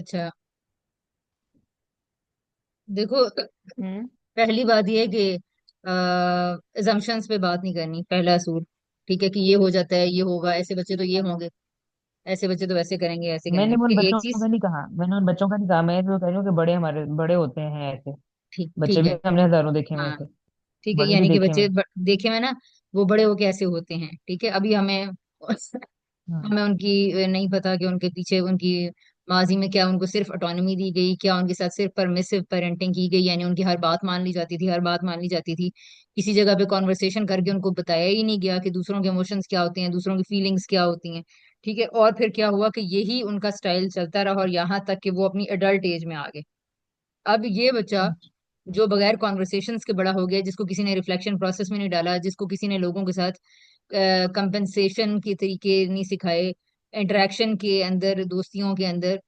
अच्छा, देखो, हम्म। पहली बात ये है कि अजम्पशंस पे बात नहीं करनी, पहला असूल। ठीक है, कि ये हो जाता है, ये होगा, ऐसे बच्चे तो ये होंगे, ऐसे बच्चे तो वैसे करेंगे, ऐसे करेंगे। मैंने उन फिर एक बच्चों चीज। का नहीं कहा, मैंने उन बच्चों का नहीं कहा, मैं तो कह रही हूँ कि बड़े हमारे बड़े होते हैं ऐसे। ठीक बच्चे ठीक भी है। हमने हजारों देखे हुए हाँ, ऐसे। ठीक है, बड़े भी यानी कि देखे बच्चे हुए। देखे हुए ना, वो बड़े होके ऐसे होते हैं। ठीक है, अभी हमें हाँ। हमें उनकी नहीं पता कि उनके पीछे उनकी माजी में क्या उनको सिर्फ ऑटोनॉमी दी गई, क्या उनके साथ सिर्फ परमिसिव पेरेंटिंग की गई, यानी उनकी हर बात मान ली जाती थी, हर बात मान ली जाती थी। किसी जगह पे कॉन्वर्सेशन करके उनको बताया ही नहीं गया कि दूसरों के इमोशंस क्या होते हैं, दूसरों की फीलिंग्स क्या होती हैं। ठीक है, और फिर क्या हुआ कि यही उनका स्टाइल चलता रहा, और यहाँ तक कि वो अपनी अडल्ट एज में आ गए। अब ये बच्चा जो बगैर कॉन्वर्सेशंस के बड़ा हो गया, जिसको किसी ने रिफ्लेक्शन प्रोसेस में नहीं डाला, जिसको किसी ने लोगों के साथ कंपनसेशन के तरीके नहीं सिखाए, इंटरेक्शन के अंदर, दोस्तियों के अंदर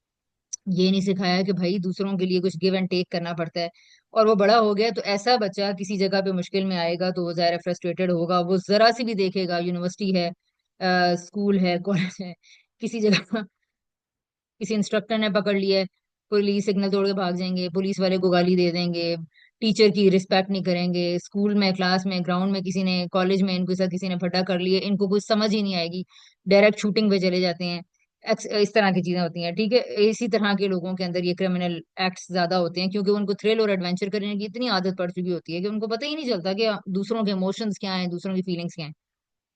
ये नहीं सिखाया कि भाई दूसरों के लिए कुछ गिव एंड टेक करना पड़ता है, और वो बड़ा हो गया, तो ऐसा बच्चा किसी जगह पे मुश्किल में आएगा तो वो ज़ाहिर फ्रस्ट्रेटेड होगा। वो जरा सी भी देखेगा, यूनिवर्सिटी है, स्कूल है, कॉलेज है, किसी जगह किसी इंस्ट्रक्टर ने पकड़ लिया है, पुलिस सिग्नल तोड़ के भाग जाएंगे, पुलिस वाले को गाली दे देंगे, टीचर की रिस्पेक्ट नहीं करेंगे, स्कूल में, क्लास में, ग्राउंड में किसी ने, कॉलेज में इनके साथ किसी ने फटा कर लिए, इनको कुछ समझ ही नहीं आएगी, डायरेक्ट शूटिंग पे चले जाते हैं। इस तरह की चीजें होती हैं। ठीक है, इसी तरह के लोगों के अंदर ये क्रिमिनल एक्ट्स ज्यादा होते हैं, क्योंकि उनको थ्रिल और एडवेंचर करने की इतनी आदत पड़ चुकी होती है कि उनको पता ही नहीं चलता कि दूसरों के इमोशंस क्या हैं, दूसरों की फीलिंग्स क्या हैं।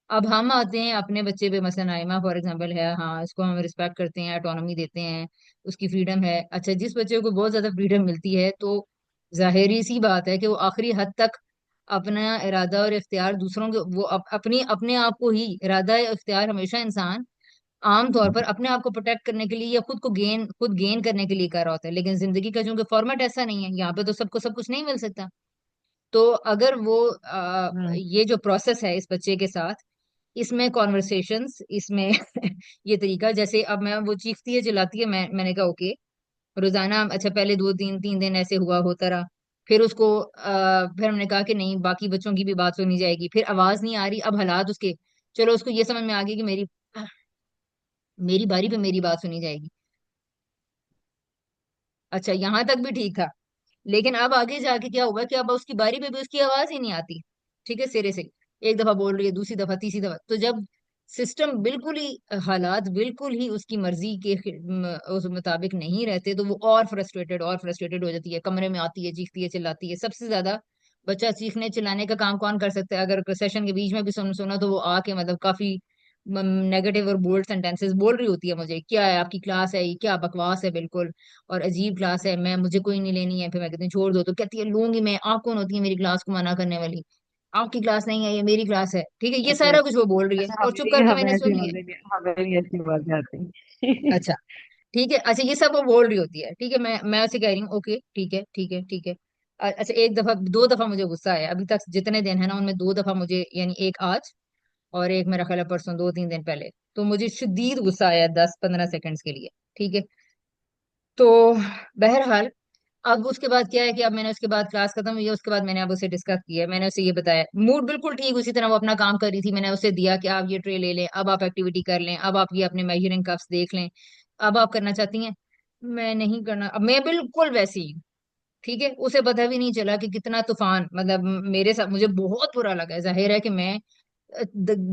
अब हम आते हैं अपने बच्चे पे, मसलन आइमा फॉर एग्जांपल है, हाँ, उसको हम रिस्पेक्ट करते हैं, ऑटोनॉमी देते हैं, उसकी फ्रीडम है। अच्छा, जिस बच्चे को बहुत ज्यादा फ्रीडम मिलती है, तो जाहिर सी बात है कि वो आखिरी हद तक अपना इरादा और इख्तियार दूसरों के, वो अपनी अपने आप को ही, इरादा या इख्तियार हमेशा इंसान आम तौर पर अपने आप को प्रोटेक्ट करने के लिए या खुद गेन करने के लिए कर रहा होता है। लेकिन जिंदगी का चूंकि फॉर्मेट ऐसा नहीं है, यहाँ पे तो सबको सब कुछ नहीं मिल सकता। तो अगर वो हम्म। ये जो प्रोसेस है इस बच्चे के साथ, इसमें कॉन्वर्सेशंस, इसमें ये तरीका, जैसे अब मैं, वो चीखती है चिल्लाती है, मैंने कहा ओके, रोजाना, अच्छा, पहले दो तीन तीन दिन ऐसे हुआ होता रहा। फिर उसको फिर हमने कहा कि नहीं, बाकी बच्चों की भी बात सुनी जाएगी, फिर आवाज नहीं आ रही, अब हालात उसके, चलो उसको ये समझ में आ गई कि मेरी मेरी बारी पे मेरी बात सुनी जाएगी। अच्छा, यहाँ तक भी ठीक था। लेकिन अब आगे जाके क्या हुआ कि अब उसकी बारी पे भी उसकी आवाज ही नहीं आती। ठीक है, सिरे से एक दफा बोल रही है, दूसरी दफा, तीसरी दफा, तो जब सिस्टम बिल्कुल ही, हालात बिल्कुल ही उसकी मर्जी के उस मुताबिक नहीं रहते, तो वो और फ्रस्ट्रेटेड हो जाती है, कमरे में आती है, चीखती है, चिल्लाती है। सबसे ज्यादा बच्चा चीखने चिल्लाने का काम कौन कर सकता है? अगर सेशन के बीच में भी सुना तो वो आके, मतलब काफी नेगेटिव और बोल्ड सेंटेंसेस बोल रही होती है, मुझे क्या है, आपकी क्लास है ये, क्या बकवास है बिल्कुल, और अजीब क्लास है, मैं, मुझे कोई नहीं लेनी है। फिर मैं कहती हूँ छोड़ दो, तो कहती है लूंगी मैं, आप कौन होती है मेरी क्लास को मना करने वाली, आपकी क्लास नहीं है ये, मेरी क्लास है। ठीक है, ये अच्छा सारा कुछ वो बोल रही है, अच्छा, और चुप करके मैंने सुन लिया। हमें भी ऐसी बातें आती हैं। अच्छा, ठीक है, अच्छा, ये सब वो बोल रही होती है। ठीक है, मैं उसे कह रही हूँ ओके, ठीक है, ठीक है, ठीक है। अच्छा, एक दफा, दो दफा मुझे गुस्सा आया अभी तक, जितने दिन है ना उनमें दो दफा मुझे, यानी एक आज और एक मेरा ख्याल है परसों, दो तीन दिन पहले, तो मुझे शदीद गुस्सा आया 10-15 सेकंड्स के लिए। ठीक है, तो बहरहाल, अब उसके बाद क्या है कि अब मैंने, उसके बाद क्लास खत्म हुई है, उसके बाद मैंने अब उसे डिस्कस किया, मैंने उसे ये बताया, मूड बिल्कुल ठीक उसी तरह वो अपना काम कर रही थी, मैंने उसे दिया कि आप ये ट्रे ले लें, अब आप एक्टिविटी कर लें, अब आप ये अपने मेजरिंग कप्स देख लें, अब आप करना चाहती हैं। मैं नहीं करना, अब मैं बिल्कुल वैसी ही हूँ। ठीक है, उसे पता भी नहीं चला कि कितना तूफान, मतलब मेरे साथ, मुझे बहुत बुरा लगा। जाहिर है कि मैं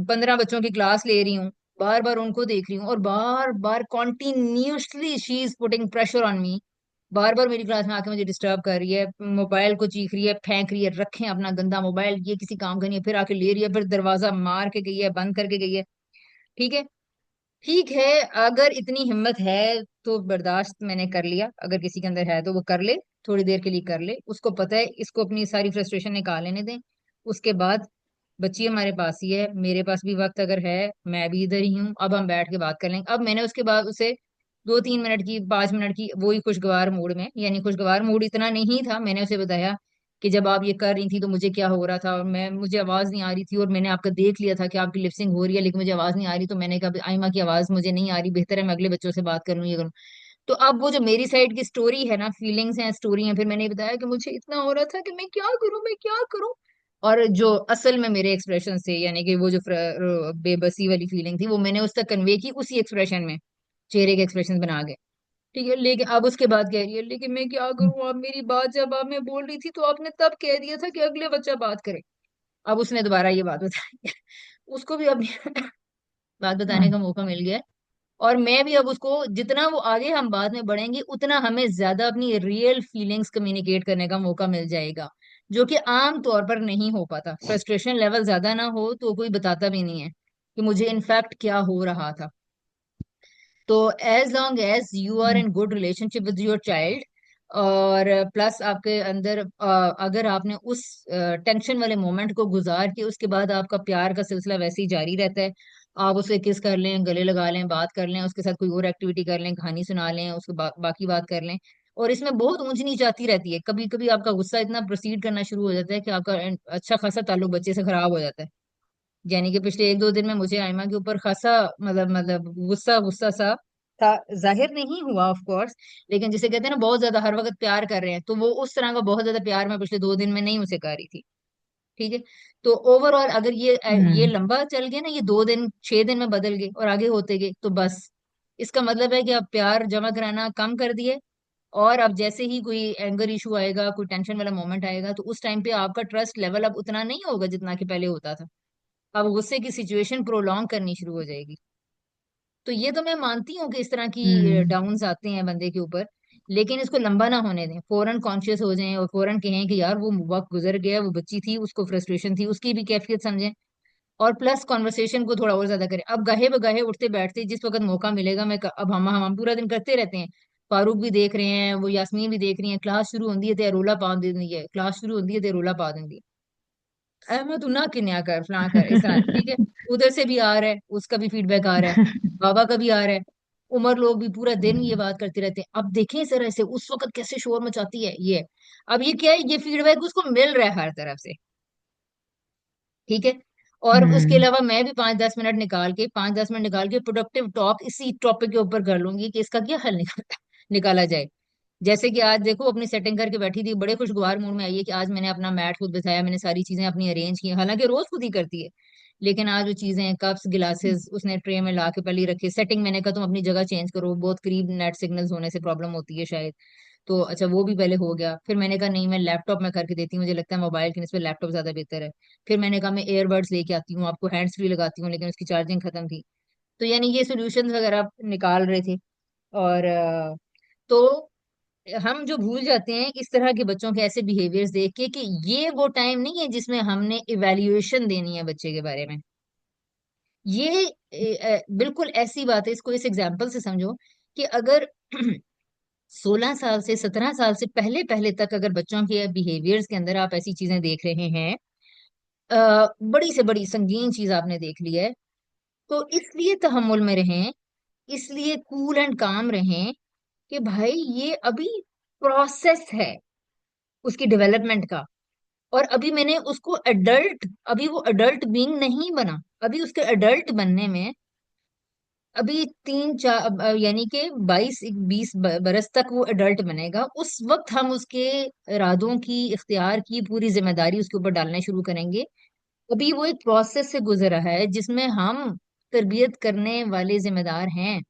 15 बच्चों की क्लास ले रही हूँ, बार बार उनको देख रही हूँ, और बार बार continuously she is putting pressure on me, बार बार मेरी क्लास में आके मुझे डिस्टर्ब कर रही है, मोबाइल को चीख रही है, फेंक रही है, रखें अपना गंदा मोबाइल, ये किसी काम का नहीं है, फिर आके ले रही है, फिर दरवाजा मार के गई है, बंद करके गई है। ठीक है, ठीक है, अगर इतनी हिम्मत है तो बर्दाश्त मैंने कर लिया, अगर किसी के अंदर है तो वो कर ले, थोड़ी देर के लिए कर ले, उसको पता है इसको अपनी सारी फ्रस्ट्रेशन निकाल लेने दें। उसके बाद बच्ची हमारे पास ही है, मेरे पास भी वक्त अगर है, मैं भी इधर ही हूँ, अब हम बैठ के बात कर लेंगे। अब मैंने उसके बाद उसे 2-3 मिनट की, 5 मिनट की, वही खुशगवार मूड में, यानी खुशगवार मूड इतना नहीं था, मैंने उसे बताया कि जब आप ये कर रही थी तो मुझे क्या हो रहा था, और मैं, मुझे आवाज नहीं आ रही थी, और मैंने आपका देख लिया था कि आपकी लिपसिंग हो रही है, लेकिन मुझे आवाज नहीं आ रही, तो मैंने कहा आइमा की आवाज मुझे नहीं आ रही, बेहतर है मैं अगले बच्चों से बात कर लूँ, ये करूँ। तो अब वो जो मेरी साइड की स्टोरी है ना, फीलिंग्स हैं, स्टोरी है, फिर मैंने बताया कि मुझे इतना हो रहा था कि मैं क्या करूं, मैं क्या करूं। और जो असल में मेरे एक्सप्रेशन थे, यानी कि वो जो बेबसी वाली फीलिंग थी, वो मैंने उस तक कन्वे की उसी एक्सप्रेशन में, चेहरे के एक्सप्रेशन बना के। ठीक है, लेकिन अब उसके बाद कह रही है लेकिन मैं क्या करूं, आप मेरी बात जब आप मैं बोल रही थी तो आपने तब कह दिया था कि अगले बच्चा बात करे। अब उसने दोबारा ये बात बताई उसको भी अपनी बात बताने का मौका मिल गया है। और मैं भी अब उसको, जितना वो आगे हम बाद में बढ़ेंगे उतना हमें ज्यादा अपनी रियल फीलिंग्स कम्युनिकेट करने का मौका मिल जाएगा, जो कि आम तौर पर नहीं हो पाता। फ्रस्ट्रेशन लेवल ज्यादा ना हो तो कोई बताता भी नहीं है कि मुझे इनफैक्ट क्या हो रहा था। तो as long as you are in good relationship with your child, और प्लस आपके अंदर अगर आपने उस टेंशन वाले मोमेंट को गुजार के उसके बाद आपका प्यार का सिलसिला वैसे ही जारी रहता है, आप उसे किस कर लें, गले लगा लें, बात कर लें, उसके साथ कोई और एक्टिविटी कर लें, कहानी सुना लें, उसके बाकी बात कर लें, और इसमें बहुत ऊंच नीच आती रहती है। कभी कभी आपका गुस्सा इतना प्रोसीड करना शुरू हो जाता है कि आपका अच्छा खासा ताल्लुक बच्चे से खराब हो जाता है। यानी कि पिछले एक दो दिन में मुझे आयमा के ऊपर खासा मतलब गुस्सा गुस्सा सा था। जाहिर नहीं हुआ ऑफ कोर्स, लेकिन जिसे कहते हैं ना बहुत ज्यादा हर वक्त प्यार कर रहे हैं, तो वो उस तरह का बहुत ज्यादा प्यार मैं पिछले 2 दिन में नहीं उसे कर रही थी। ठीक है। तो ओवरऑल अगर ये हम्म। लंबा चल गया ना, ये 2 दिन 6 दिन में बदल गए और आगे होते गए, तो बस इसका मतलब है कि आप प्यार जमा कराना कम कर दिए। और अब जैसे ही कोई एंगर इशू आएगा, कोई टेंशन वाला मोमेंट आएगा, तो उस टाइम पे आपका ट्रस्ट लेवल अब उतना नहीं होगा जितना कि पहले होता था। अब गुस्से की सिचुएशन प्रोलॉन्ग करनी शुरू हो जाएगी। तो ये तो मैं मानती हूँ कि इस तरह की हम्म। डाउन्स आते हैं बंदे के ऊपर, लेकिन इसको लंबा ना होने दें, फौरन कॉन्शियस हो जाएं और फौरन कहें कि यार वो वक्त गुजर गया, वो बच्ची थी, उसको फ्रस्ट्रेशन थी, उसकी भी कैफियत समझें। और प्लस कॉन्वर्सेशन को थोड़ा और ज्यादा करें। अब गहे बगाहे उठते बैठते जिस वक्त मौका मिलेगा, अब हम पूरा दिन करते रहते हैं। फारूक भी देख रहे हैं, वो यास्मीन भी देख रही है, क्लास शुरू होती है तो रोला पा देती है, क्लास शुरू होती है तो रोला पा देती है, अहमद तू ना किन्या कर फलां कर इस तरह। ठीक है। उधर से भी आ रहा है, उसका भी फीडबैक आ रहा है, बाबा का भी आ रहा है। उमर लोग भी पूरा दिन ये बात करते रहते हैं, अब देखें सर ऐसे उस वक्त कैसे शोर मचाती है ये। अब ये क्या है, ये फीडबैक उसको मिल रहा है हर तरफ से। ठीक है। और उसके हम्म। अलावा मैं भी 5-10 मिनट निकाल के प्रोडक्टिव टॉक इसी टॉपिक के ऊपर कर लूंगी कि इसका क्या हल निकाला जाए। जैसे कि आज देखो अपनी सेटिंग करके बैठी थी, बड़े खुशगवार मूड में आई है कि आज मैंने अपना मैट खुद बिछाया, मैंने सारी चीजें अपनी अरेंज की, हालांकि रोज खुद ही करती है। लेकिन आज वो चीजें कप्स गिलासेस उसने ट्रे में ला के पहले ही रखे, सेटिंग मैंने कहा तुम अपनी जगह चेंज करो, बहुत करीब नेट सिग्नल्स होने से प्रॉब्लम होती है शायद। तो अच्छा वो भी पहले हो गया, फिर मैंने कहा नहीं मैं लैपटॉप में करके देती हूँ, मुझे लगता है मोबाइल के नस्बत लैपटॉप ज्यादा बेहतर है। फिर मैंने कहा मैं एयरबड्स लेके आती हूँ, आपको हैंड्स फ्री लगाती हूँ, लेकिन उसकी चार्जिंग खत्म थी। तो यानी ये सोल्यूशन वगैरह निकाल रहे थे। और तो हम जो भूल जाते हैं इस तरह के बच्चों के ऐसे बिहेवियर्स देख के कि ये वो टाइम नहीं है जिसमें हमने इवेल्युएशन देनी है बच्चे के बारे में। ये बिल्कुल ऐसी बात है, इसको इस एग्जाम्पल से समझो कि अगर 16 साल से 17 साल से पहले पहले तक अगर बच्चों के बिहेवियर्स के अंदर आप ऐसी चीजें देख रहे हैं, बड़ी से बड़ी संगीन चीज आपने देख ली है, तो इसलिए तहम्मुल में रहें, इसलिए कूल एंड काम रहें कि भाई ये अभी प्रोसेस है उसकी डेवलपमेंट का। और अभी मैंने उसको एडल्ट, अभी वो एडल्ट बीइंग नहीं बना, अभी उसके एडल्ट बनने में अभी 3-4 यानी कि 22-20 बरस तक वो एडल्ट बनेगा। उस वक्त हम उसके इरादों की, इख्तियार की पूरी जिम्मेदारी उसके ऊपर डालना शुरू करेंगे। अभी वो एक प्रोसेस से गुजर रहा है जिसमें हम तरबियत करने वाले जिम्मेदार हैं।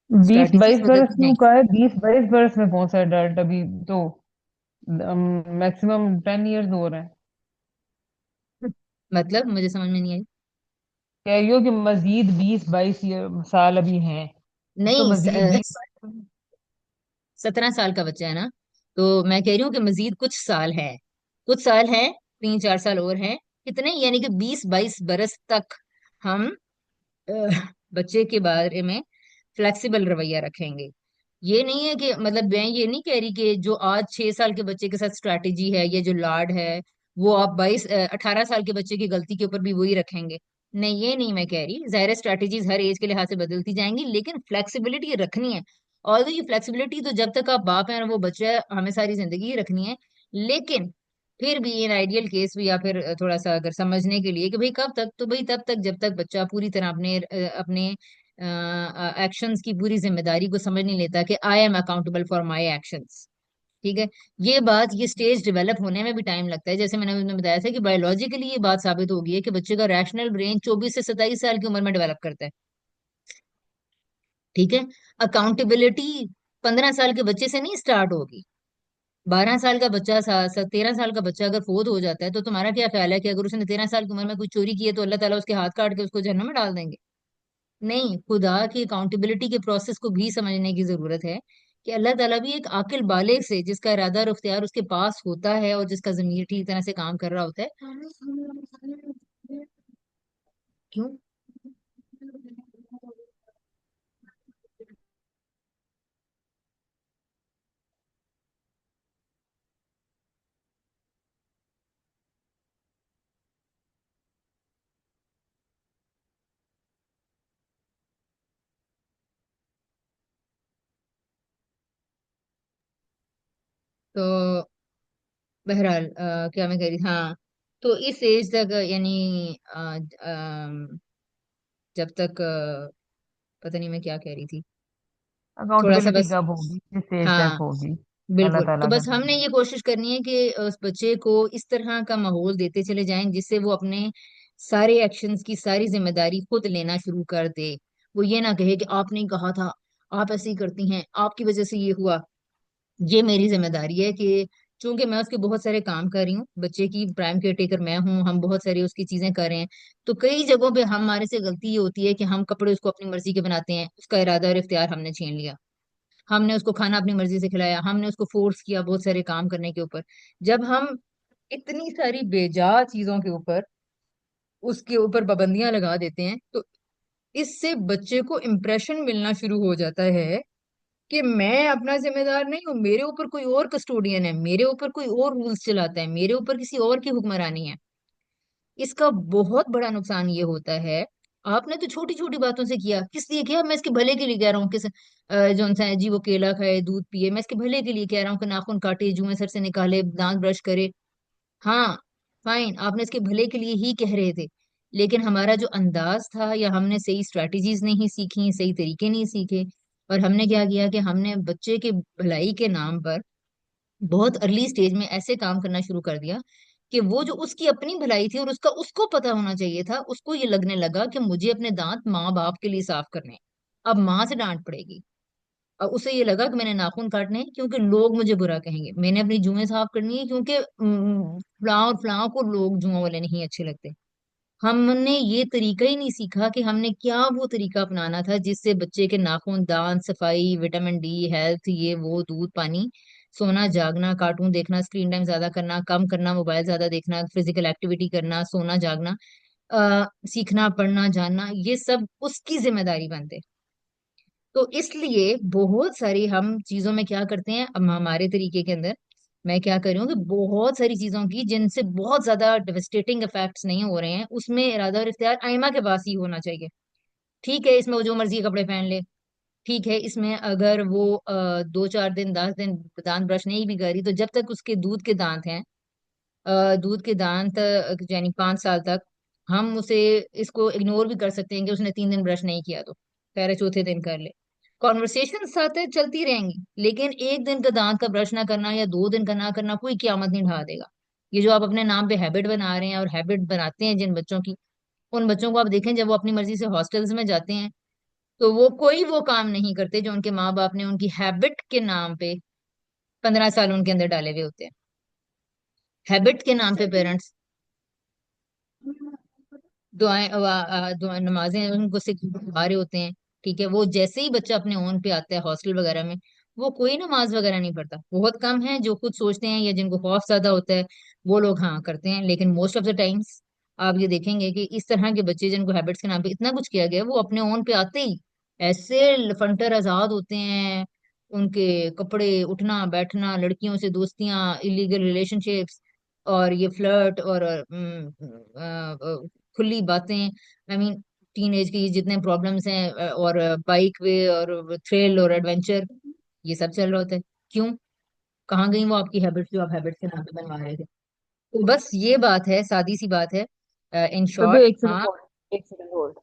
बीस स्ट्रैटेजीज बाईस बरस बदलती हैं। क्यों का है? 20 22 बरस में पहुंचा है अडल्ट अभी तो। मैक्सिमम 10 years हो रहे हैं। मतलब मुझे समझ में नहीं आई। कह रही हो कि मजीद 20 22 साल अभी हैं। तो नहीं, मजीद 20 22। 17 साल का बच्चा है ना, तो मैं कह रही हूँ कि मजीद कुछ साल है, कुछ साल है, 3-4 साल और हैं। कितने, यानी कि 20-22 बरस तक हम अ, बच्चे के बारे में फ्लेक्सिबल रवैया रखेंगे। ये नहीं है कि मतलब मैं ये नहीं कह रही कि जो आज 6 साल के बच्चे के साथ स्ट्रैटेजी है, ये जो लाड है, वो आप 18 साल के बच्चे की गलती के ऊपर भी वही रखेंगे। नहीं, ये नहीं मैं कह रही, जाहिर स्ट्रैटेजीज हर एज के लिहाज से बदलती जाएंगी, लेकिन फ्लेक्सिबिलिटी रखनी है। और ये फ्लेक्सिबिलिटी तो जब तक आप बाप हैं और वो बच्चा है हमें सारी जिंदगी ही रखनी है। लेकिन फिर भी इन आइडियल केस भी, या फिर थोड़ा सा अगर समझने के लिए कि भाई कब तक, तो भाई तब तक जब तक बच्चा पूरी तरह अपने एक्शंस की पूरी जिम्मेदारी को समझ नहीं लेता कि I am accountable for my actions. ठीक है। ये बात, ये स्टेज डेवलप होने में भी टाइम लगता है। जैसे मैंने उसमें बताया था कि बायोलॉजिकली ये बात साबित हो गई है कि बच्चे का रैशनल ब्रेन 24 से 27 साल की उम्र में डेवलप करता है। ठीक है। अकाउंटेबिलिटी 15 साल के बच्चे से नहीं स्टार्ट होगी। 12 साल का बच्चा, 13 साल का बच्चा अगर फोत हो जाता है, तो तुम्हारा क्या ख्याल है कि अगर उसने 13 साल की उम्र में कोई चोरी की है तो अल्लाह ताला उसके हाथ काट के उसको जहन्नम में डाल देंगे? नहीं, खुदा की अकाउंटेबिलिटी के प्रोसेस को भी समझने की जरूरत है, कि अल्लाह ताला भी एक आकिल बालिग से, जिसका इरादा और इख्तियार उसके पास होता है और जिसका ज़मीर ठीक तरह से काम कर रहा होता है। क्यों? तो बहरहाल, क्या मैं कह रही, हाँ, तो इस एज तक, यानी जब तक, पता नहीं मैं क्या कह रही थी, थोड़ा सा अकाउंटेबिलिटी बस। कब होगी, किस एज तक हाँ, होगी? अल्लाह बिल्कुल। तो ताला बस जाने। हमने ये कोशिश करनी है कि उस बच्चे को इस तरह का माहौल देते चले जाएं जिससे वो अपने सारे एक्शंस की सारी जिम्मेदारी खुद लेना शुरू कर दे। वो ये ना कहे कि आपने कहा था, आप ऐसे ही करती हैं, आपकी वजह से ये हुआ। ये मेरी जिम्मेदारी है कि चूंकि मैं उसके बहुत सारे काम कर रही हूँ, बच्चे की प्राइम केयर टेकर मैं हूँ, हम बहुत सारी उसकी चीजें कर रहे हैं। तो कई जगहों पे हमारे से गलती ये होती है कि हम कपड़े उसको अपनी मर्जी के बनाते हैं, उसका इरादा और इख्तियार हमने छीन लिया। हमने उसको खाना अपनी मर्जी से खिलाया, हमने उसको फोर्स किया बहुत सारे काम करने के ऊपर। जब हम इतनी सारी बेजा चीजों के ऊपर उसके ऊपर पाबंदियां लगा देते हैं, तो इससे बच्चे को इम्प्रेशन मिलना शुरू हो जाता है कि मैं अपना जिम्मेदार नहीं हूँ, मेरे ऊपर कोई और कस्टोडियन है, मेरे ऊपर कोई और रूल्स चलाता है, मेरे ऊपर किसी और की हुक्मरानी है। इसका बहुत बड़ा नुकसान ये होता है, आपने तो छोटी छोटी बातों से किया, किस लिए किया? मैं इसके भले के लिए कह रहा हूँ, किस जो सा है जी, वो केला खाए, दूध पिए, मैं इसके भले के लिए कह रहा हूँ कि नाखून काटे, जुएं सर से निकाले, दांत ब्रश करे। हाँ, फाइन, आपने इसके भले के लिए ही कह रहे थे। लेकिन हमारा जो अंदाज था, या हमने सही स्ट्रेटजीज नहीं सीखी, सही तरीके नहीं सीखे, और हमने क्या किया कि हमने बच्चे के भलाई के नाम पर बहुत अर्ली स्टेज में ऐसे काम करना शुरू कर दिया कि वो जो उसकी अपनी भलाई थी और उसका उसको पता होना चाहिए था, उसको ये लगने लगा कि मुझे अपने दांत माँ बाप के लिए साफ करने हैं, अब माँ से डांट पड़ेगी। और उसे ये लगा कि मैंने नाखून काटने हैं क्योंकि लोग मुझे बुरा कहेंगे, मैंने अपनी जुएं साफ करनी है क्योंकि फलां और फलां को लोग जुआ वाले नहीं अच्छे लगते। हमने ये तरीका ही नहीं सीखा कि हमने क्या वो तरीका अपनाना था जिससे बच्चे के नाखून, दांत, सफाई, विटामिन डी, हेल्थ, ये वो, दूध, पानी, सोना, जागना, कार्टून देखना, स्क्रीन टाइम ज्यादा करना, कम करना, मोबाइल ज्यादा देखना, फिजिकल एक्टिविटी करना, सोना, जागना, सीखना, पढ़ना, जानना, ये सब उसकी जिम्मेदारी बनते। तो इसलिए बहुत सारी हम चीजों में क्या करते हैं, अब हमारे तरीके के अंदर मैं क्या कर रही हूँ कि बहुत सारी चीजों की जिनसे बहुत ज्यादा डेवस्टेटिंग इफेक्ट्स नहीं हो रहे हैं, उसमें इरादा और इख्तियार आइमा के पास ही होना चाहिए। ठीक है, इसमें वो जो मर्जी के कपड़े पहन ले। ठीक है, इसमें अगर वो 2 4 दिन, 10 दिन दांत ब्रश नहीं भी करी, तो जब तक उसके दूध के दांत हैं, दूध के दांत, यानी 5 साल तक, हम उसे, इसको इग्नोर भी कर सकते हैं कि उसने 3 दिन ब्रश नहीं किया, तो कह रहे चौथे दिन कर ले। कॉन्वर्सेशन साथ है चलती रहेंगी, लेकिन एक दिन का दांत का ब्रश ना करना या 2 दिन का ना करना कोई क्यामत नहीं ढा देगा। ये जो आप अपने नाम पे हैबिट बना रहे हैं और हैबिट बनाते हैं जिन बच्चों की, उन बच्चों को आप देखें जब वो अपनी मर्जी से हॉस्टल्स में जाते हैं, तो वो कोई वो काम नहीं करते जो उनके माँ बाप ने उनकी हैबिट के नाम पे 15 साल उनके अंदर डाले हुए होते हैं। हैबिट के नाम पे पेरेंट्स दुआएं नमाजें उनको सिखा रहे होते हैं। ठीक है, वो जैसे ही बच्चा अपने ओन पे आता है हॉस्टल वगैरह में, वो कोई नमाज वगैरह नहीं पढ़ता। बहुत कम है जो खुद सोचते हैं या जिनको खौफ ज्यादा होता है, वो लोग हाँ करते हैं, लेकिन मोस्ट ऑफ द टाइम्स आप ये देखेंगे कि इस तरह के बच्चे जिनको हैबिट्स के नाम पे इतना कुछ किया गया है, वो अपने ओन पे आते ही ऐसे लफंटर आजाद होते हैं। उनके कपड़े, उठना बैठना, लड़कियों से दोस्तियां, इलीगल रिलेशनशिप्स, और ये फ्लर्ट, और खुली बातें, आई मीन टीन एज की जितने प्रॉब्लम्स हैं, और बाइक वे और थ्रिल और एडवेंचर, ये सब चल रहा होता है। क्यों? कहाँ गई वो आपकी हैबिट्स जो आप हैबिट्स के नाम पे बनवा रहे थे? तो बस ये बात है, सादी सी बात है, इन तो भी शॉर्ट। एक सेकंड हाँ, होल्ड, एक सेकंड होल्ड।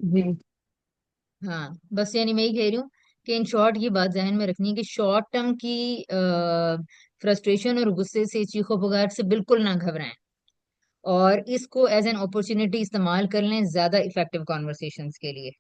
जी। हाँ बस यानी मैं ही कह रही हूँ कि इन शॉर्ट ये बात ध्यान में रखनी है कि शॉर्ट टर्म की फ्रस्ट्रेशन और गुस्से से, चीखों पुकार से बिल्कुल ना घबराएं, और इसको एज एन अपॉर्चुनिटी इस्तेमाल कर लें ज्यादा इफेक्टिव कॉन्वर्सेशंस के लिए।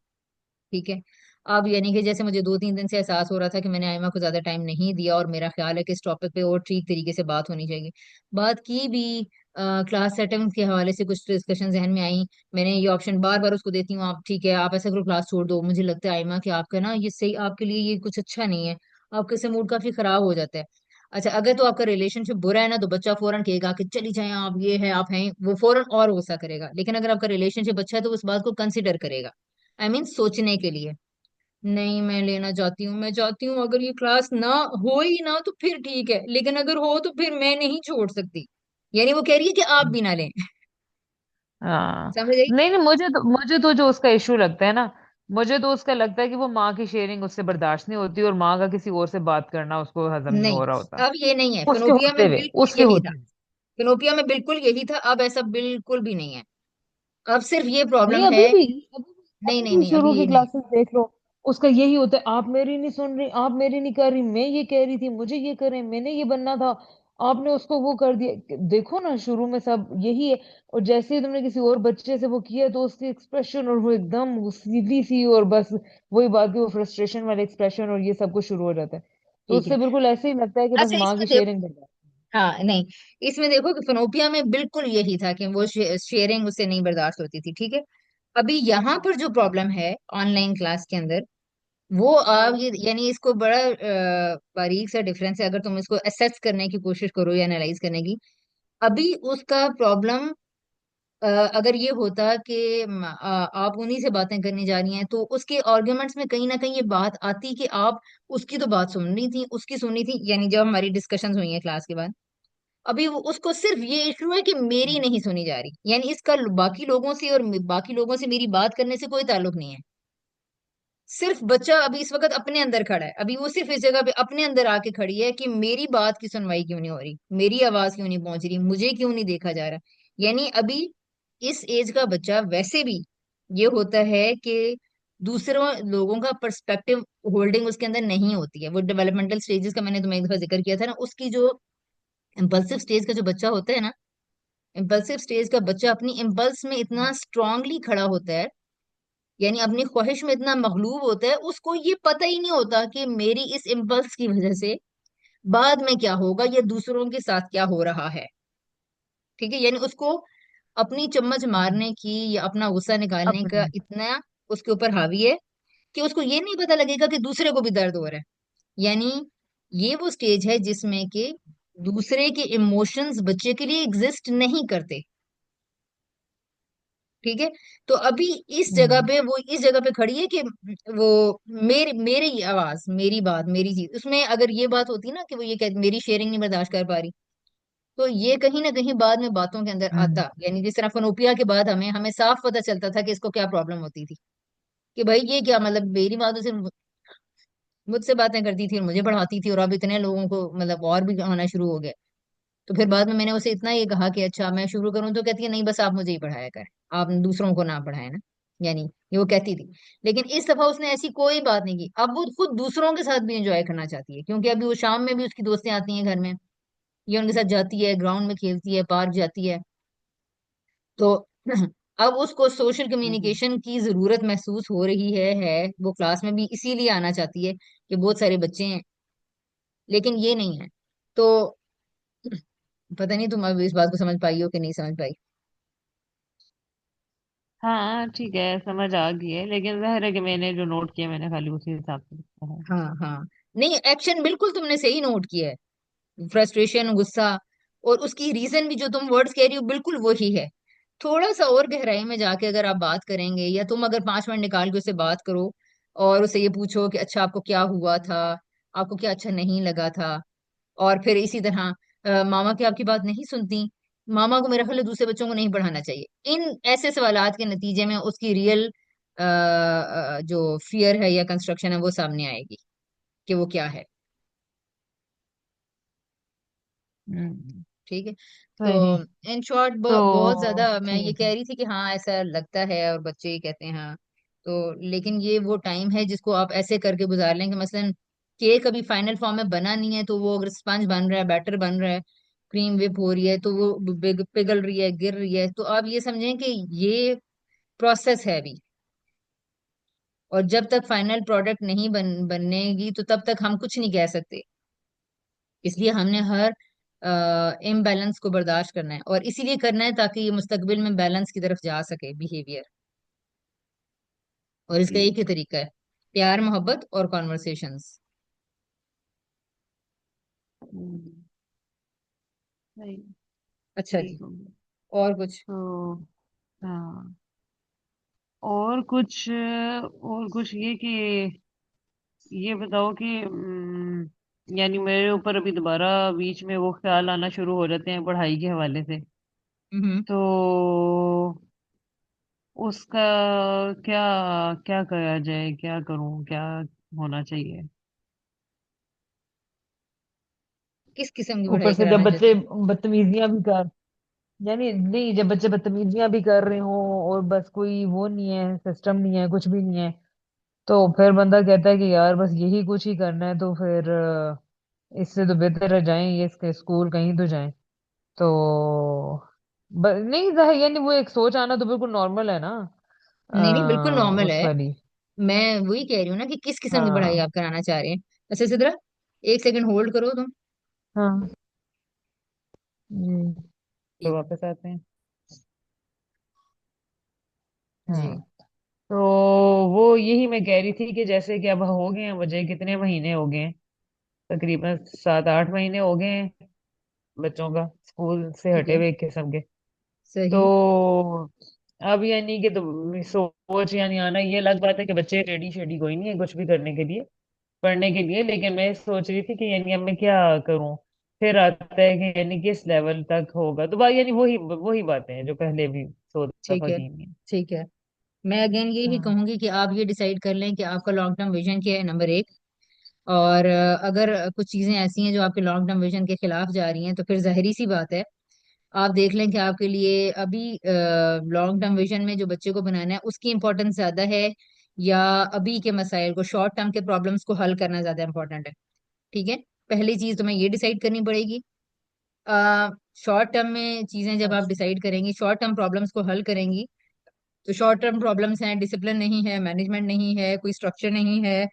ठीक है। अब यानी कि जैसे मुझे 2-3 दिन से एहसास हो रहा था कि मैंने आयमा को ज्यादा टाइम नहीं दिया, और मेरा ख्याल है कि इस टॉपिक पे और ठीक तरीके से बात होनी चाहिए। बात की भी क्लास सेटिंग्स के हवाले से कुछ डिस्कशन जहन में आई। मैंने ये ऑप्शन बार बार उसको देती हूँ, आप ठीक है आप ऐसा करो क्लास छोड़ दो, मुझे लगता है आयमा कि आपका ना ये सही, आपके लिए ये कुछ अच्छा नहीं है, आपके से मूड काफी खराब हो जाता है। अच्छा अगर तो आपका रिलेशनशिप बुरा है ना, तो बच्चा फौरन कहेगा कि चली जाए आप, ये है आप हैं, वो फौरन और गुस्सा करेगा। लेकिन अगर आपका रिलेशनशिप अच्छा है तो उस बात को कंसिडर करेगा, आई मीन सोचने के लिए। नहीं मैं लेना चाहती हूँ, मैं चाहती हूँ अगर ये क्लास ना हो ही ना तो फिर ठीक है, लेकिन अगर हो तो फिर मैं नहीं छोड़ सकती। यानी वो कह रही है कि आप भी ना लें। हाँ। समझ गई? नहीं नहीं, मुझे तो जो उसका इशू लगता है ना, मुझे तो उसका लगता है कि वो माँ की शेयरिंग उससे बर्दाश्त नहीं होती, और माँ का किसी और से बात करना उसको हजम नहीं नहीं हो रहा होता। अब ये नहीं है, उसके फिनोपिया होते में हुए, बिल्कुल उसके यही था। होते हुए। फिनोपिया में बिल्कुल यही था, अब ऐसा बिल्कुल भी नहीं है। अब सिर्फ ये नहीं, प्रॉब्लम अभी है। भी, अभी नहीं अभी नहीं भी नहीं शुरू अभी की ये नहीं है। क्लासेस देख लो, उसका यही होता है, आप मेरी नहीं सुन रही, आप मेरी नहीं कर रही, मैं ये कह रही थी, मुझे ये करें, मैंने ये बनना था, आपने उसको वो कर दिया। देखो ना, शुरू में सब यही है। और जैसे ही तुमने किसी और बच्चे से वो किया, तो उसके एक्सप्रेशन, और वो एकदम वो सीधी सी, और बस वही बात की वो फ्रस्ट्रेशन वाले एक्सप्रेशन, और ये सब कुछ शुरू हो जाता है। तो ठीक है। उससे बिल्कुल ऐसे ही लगता है कि बस अच्छा माँ इसमें की देखो, शेयरिंग बर्बाद। हाँ नहीं, इसमें देखो कि फिनोपिया में बिल्कुल यही था कि वो शेयरिंग उससे नहीं बर्दाश्त होती थी। ठीक है। अभी यहाँ पर जो प्रॉब्लम है ऑनलाइन क्लास के अंदर, वो आप ये यानी इसको बड़ा बारीक सा डिफरेंस है, अगर तुम इसको असेस करने की कोशिश करो या एनालाइज करने की। अभी उसका प्रॉब्लम अगर ये होता कि आप उन्हीं से बातें करने जा रही हैं, तो उसके आर्ग्यूमेंट्स में कहीं ना कहीं ये बात आती कि आप उसकी तो बात सुन रही थी, उसकी सुनी थी, यानी जब हमारी डिस्कशंस हुई हैं क्लास के बाद। अभी उसको सिर्फ ये इशू है कि मेरी नहीं सुनी जा रही, यानी इसका बाकी लोगों से और बाकी लोगों से मेरी बात करने से कोई ताल्लुक नहीं है। सिर्फ बच्चा अभी इस वक्त अपने अंदर खड़ा है, अभी वो सिर्फ इस जगह पे अपने अंदर आके खड़ी है कि मेरी बात की सुनवाई क्यों नहीं हो रही, मेरी आवाज क्यों नहीं पहुंच रही, मुझे क्यों नहीं देखा जा रहा। यानी अभी इस एज का बच्चा वैसे भी ये होता है कि दूसरों लोगों का पर्सपेक्टिव होल्डिंग उसके अंदर नहीं होती है। वो डेवलपमेंटल स्टेजेस का मैंने तुम्हें एक दफा जिक्र किया था ना, उसकी जो इम्पल्सिव स्टेज का जो बच्चा होता है ना, इम्पल्सिव स्टेज का बच्चा अपनी इम्पल्स में इतना स्ट्रांगली खड़ा होता है, यानी अपनी ख्वाहिश में इतना मगलूब होता है, उसको ये पता ही नहीं होता कि मेरी इस इम्पल्स की वजह से बाद में क्या होगा या दूसरों के साथ क्या हो रहा है। ठीक है। यानी उसको अपनी चम्मच हम्म। मारने की या अपना गुस्सा निकालने का अपने। इतना उसके ऊपर हावी है कि उसको ये नहीं पता लगेगा कि दूसरे को भी दर्द हो रहा है। यानी ये वो स्टेज है जिसमें कि दूसरे के इमोशंस बच्चे के लिए एग्जिस्ट नहीं करते। ठीक है। तो अभी इस जगह हम्म। पे वो इस जगह पे खड़ी है कि वो मेरी मेरी आवाज, मेरी बात, मेरी चीज, उसमें अगर ये बात होती ना कि वो ये कहती मेरी शेयरिंग नहीं बर्दाश्त कर पा रही, तो ये कहीं ना कहीं बाद में बातों के अंदर हम्म। आता। यानी जिस तरह फनोपिया के बाद हमें हमें साफ पता चलता था कि इसको क्या प्रॉब्लम होती थी, कि भाई ये क्या मतलब मेरी बात तो सिर्फ मुझसे बातें करती थी और मुझे पढ़ाती थी, और अब इतने लोगों को मतलब और भी होना शुरू हो गया। तो फिर बाद में मैंने उसे इतना ये कहा कि अच्छा मैं शुरू करूं, तो कहती है नहीं बस आप मुझे ही पढ़ाया करें, आप दूसरों को ना पढ़ाए ना। यानी ये वो कहती थी। लेकिन इस दफा उसने ऐसी कोई बात नहीं की, अब वो खुद दूसरों के साथ भी एंजॉय करना चाहती है, क्योंकि अभी वो शाम में भी उसकी दोस्तें आती हैं घर में, ये उनके साथ जाती है, ग्राउंड में खेलती है, पार्क जाती है। तो अब उसको सोशल हम्म। कम्युनिकेशन की जरूरत महसूस हो रही है, वो क्लास में भी इसीलिए आना चाहती है कि बहुत सारे बच्चे हैं, लेकिन ये नहीं है। तो पता नहीं तुम अब इस बात को समझ पाई हो कि नहीं समझ पाई। हाँ ठीक है, समझ आ गई है, लेकिन जाहिर है कि मैंने जो नोट किया, मैंने खाली उसी हिसाब से लिखा है। हाँ हाँ। नहीं एक्शन बिल्कुल तुमने सही नोट किया है, फ्रस्ट्रेशन, गुस्सा, और उसकी रीजन भी जो तुम वर्ड्स कह रही हो बिल्कुल वही है। थोड़ा सा और गहराई में जाके अगर आप बात करेंगे, या तुम अगर 5 मिनट निकाल के उससे बात करो और उसे ये पूछो कि अच्छा आपको क्या हुआ था, आपको क्या अच्छा नहीं लगा था, और फिर इसी तरह मामा की आपकी बात नहीं सुनती, मामा को मेरा ख्याल है दूसरे बच्चों को नहीं पढ़ाना चाहिए, इन ऐसे सवालात के नतीजे में उसकी रियल जो फियर है या कंस्ट्रक्शन है वो सामने आएगी कि वो क्या है। हम्म। ठीक है। तो सही। इन शॉर्ट बहुत तो ज्यादा मैं ये ठीक कह है। रही थी कि हाँ ऐसा लगता है, और बच्चे ही कहते हैं हाँ। तो लेकिन ये वो टाइम है जिसको आप ऐसे करके गुजार लें कि मसलन केक अभी फाइनल फॉर्म में बना नहीं है, तो वो अगर स्पंज बन रहा है, बैटर बन रहा है, क्रीम विप हो रही है, तो वो पिघल रही है, गिर रही है, तो आप ये समझें कि ये प्रोसेस है अभी। और जब तक फाइनल प्रोडक्ट नहीं बनेगी तो तब तक हम कुछ नहीं कह सकते। इसलिए हमने हर इम्बैलेंस को बर्दाश्त करना है, और इसीलिए करना है ताकि ये मुस्तकबिल में बैलेंस की तरफ जा सके बिहेवियर। और इसका एक ही ठीक। तरीका है, प्यार मोहब्बत और कॉन्वर्सेशंस। हम्म, सही। अच्छा जी। ठीक हो गया। और कुछ? तो हाँ, और कुछ ये कि ये बताओ कि यानी मेरे ऊपर अभी दोबारा बीच में वो ख्याल आना शुरू हो जाते हैं पढ़ाई के हवाले से। हम्म। तो उसका क्या क्या करा जाए, क्या करूं, क्या होना चाहिए? किस किस्म की ऊपर पढ़ाई से जब कराना चाहते बच्चे हैं? बदतमीजियां भी कर, यानी नहीं, जब बच्चे बदतमीजियां भी कर रहे हो और बस कोई वो नहीं है, सिस्टम नहीं है, कुछ भी नहीं है, तो फिर बंदा कहता है कि यार बस यही कुछ ही करना है, तो फिर इससे तो बेहतर है जाएं ये इसके स्कूल कहीं तो जाएं। तो नहीं यानी वो एक सोच आना तो बिल्कुल नॉर्मल है ना, नहीं नहीं, बिल्कुल नॉर्मल उस है। वाली। मैं वही कह रही हूँ ना कि किस किस्म की पढ़ाई हाँ। आप कराना चाह रहे हैं। अच्छा सिद्रा, एक सेकंड होल्ड करो तुम। हाँ जी, तो एक। वापस आते हैं। हाँ। जी। तो वो यही मैं कह रही थी कि जैसे कि अब हो गए हैं, मुझे कितने महीने हो गए हैं, तकरीबन 7-8 महीने हो गए हैं बच्चों का स्कूल से ठीक हटे है। हुए एक किस्म के। सही। तो अब यानी कि तो सोच यानी आना, ये अलग बात है कि बच्चे रेडी शेडी कोई नहीं है कुछ भी करने के लिए, पढ़ने के लिए, लेकिन मैं सोच रही थी कि यानी अब मैं क्या करूं। फिर आता है कि यानी किस लेवल तक होगा, तो बात यानी वही वही बातें हैं जो पहले भी 100 दफा ठीक है। की हैं। ठीक है। मैं अगेन यही हाँ। कहूंगी कि आप ये डिसाइड कर लें कि आपका लॉन्ग टर्म विजन क्या है, नंबर एक। और अगर कुछ चीजें ऐसी हैं जो आपके लॉन्ग टर्म विजन के खिलाफ जा रही हैं, तो फिर जाहिर सी बात है, आप देख लें कि आपके लिए अभी लॉन्ग टर्म विजन में जो बच्चे को बनाना है उसकी इंपॉर्टेंस ज्यादा है, या अभी के मसाइल को, शॉर्ट टर्म के प्रॉब्लम्स को हल करना ज्यादा इंपॉर्टेंट है। ठीक है। पहली चीज तुम्हें ये डिसाइड करनी पड़ेगी। शॉर्ट टर्म में चीजें जब आप अच्छा। डिसाइड करेंगी, शॉर्ट टर्म प्रॉब्लम्स को हल करेंगी, तो शॉर्ट टर्म प्रॉब्लम्स हैं, डिसिप्लिन नहीं है, मैनेजमेंट नहीं है, कोई स्ट्रक्चर नहीं है,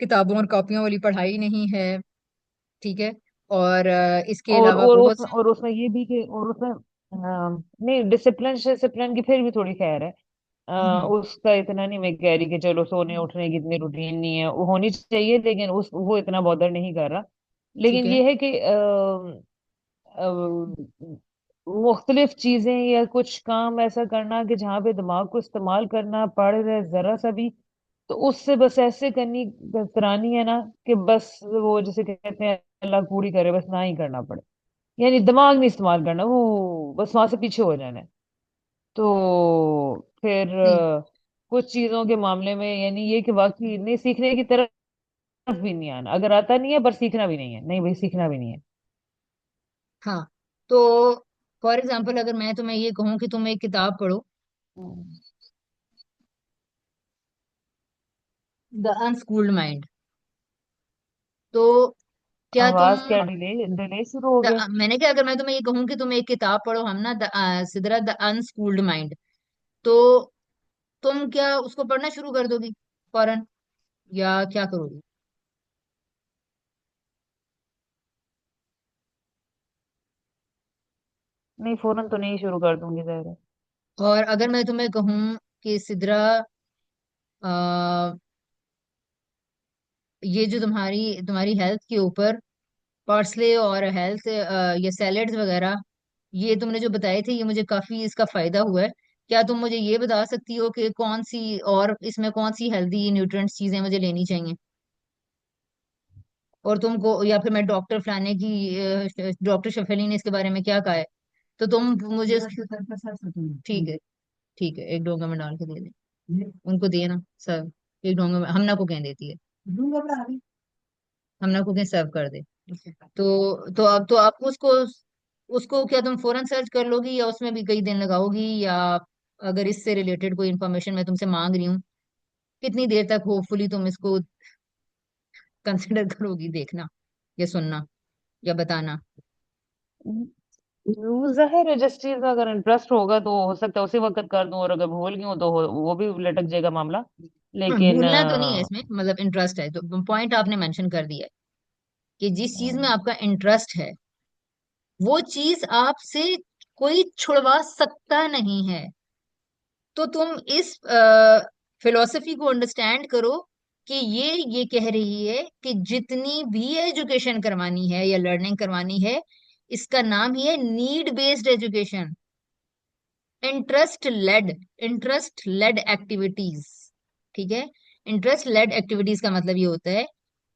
किताबों और कॉपियों वाली पढ़ाई नहीं है। ठीक है। और इसके और अलावा और बहुत उसमें और उसमें ये भी कि और उसमें नहीं, डिसिप्लिन डिसिप्लिन की फिर भी थोड़ी खैर है। उसका इतना नहीं मैं कह रही कि चलो सोने उठने की इतनी रूटीन नहीं है, वो होनी चाहिए, लेकिन उस वो इतना बॉदर नहीं कर रहा। ठीक लेकिन है। ये है कि मुख्तलिफ चीजें या कुछ काम ऐसा करना कि जहाँ पे दिमाग को इस्तेमाल करना पड़ रहा है जरा सा भी, तो उससे बस ऐसे करनी करानी है ना कि बस वो जैसे कहते हैं अल्लाह पूरी करे, बस ना ही करना पड़े, यानी दिमाग नहीं इस्तेमाल करना, वो बस वहां से पीछे हो जाना है। तो फिर नहीं। कुछ चीजों के मामले में यानी ये कि वाकई नहीं, सीखने की तरफ भी नहीं आना, अगर आता नहीं है पर सीखना भी नहीं है, नहीं भाई सीखना भी नहीं है। हाँ। तो फॉर एग्जाम्पल अगर मैं तुम्हें ये कहूँ कि तुम एक किताब पढ़ो, हम्म। द अनस्कूल्ड माइंड, तो क्या तुम आवाज क्या डिले डिले शुरू हो गया? मैंने क्या, अगर मैं तुम्हें ये कहूँ कि तुम एक किताब पढ़ो, हम ना सिदरा द अनस्कूल्ड माइंड, तो तुम क्या उसको पढ़ना शुरू कर दोगी फौरन, या क्या करोगी? नहीं, फौरन तो नहीं शुरू कर दूंगी जहरा। और अगर मैं तुम्हें कहूँ कि सिदरा, आ, ये जो तुम्हारी तुम्हारी हेल्थ के ऊपर पार्सले और हेल्थ ये सैलेड्स वगैरह, ये तुमने जो बताए थे, ये मुझे काफी इसका फायदा हुआ है। क्या तुम मुझे ये बता सकती हो कि कौन सी और इसमें कौन सी हेल्दी न्यूट्रिएंट्स चीजें मुझे लेनी चाहिए? और तुमको, या फिर मैं डॉक्टर फलाने की, डॉक्टर शफेली ने इसके बारे में क्या कहा है, तो तुम मुझे ठीक है। ठीक है, एक डोंगा में डाल के दे दे, उनको दिए ना सर। एक डोंगा में हमना को कह देती है, हमना को कह सर्व कर दे। तो अब तो आप उसको उसको क्या तुम फौरन सर्च कर लोगी, या उसमें भी कई दिन लगाओगी, या अगर इससे रिलेटेड कोई इन्फॉर्मेशन मैं तुमसे मांग रही हूँ, कितनी देर तक होपफुली तुम इसको कंसिडर करोगी, देखना या सुनना या बताना। जाहिर है जिस चीज में अगर इंटरेस्ट होगा तो हो सकता है उसी वक्त कर दूं, और अगर भूल गई हूँ तो वो भी लटक जाएगा मामला। लेकिन भूलना तो नहीं है इसमें, मतलब इंटरेस्ट है तो पॉइंट आपने मेंशन कर दिया है कि जिस चीज में आपका इंटरेस्ट है वो चीज आपसे कोई छुड़वा सकता नहीं है। तो तुम इस फिलोसफी को अंडरस्टैंड करो कि ये कह रही है कि जितनी भी एजुकेशन करवानी है या लर्निंग करवानी है, इसका नाम ही है need based education. Interest led activities, ठीक है। इंटरेस्ट लेड एक्टिविटीज का मतलब ये होता है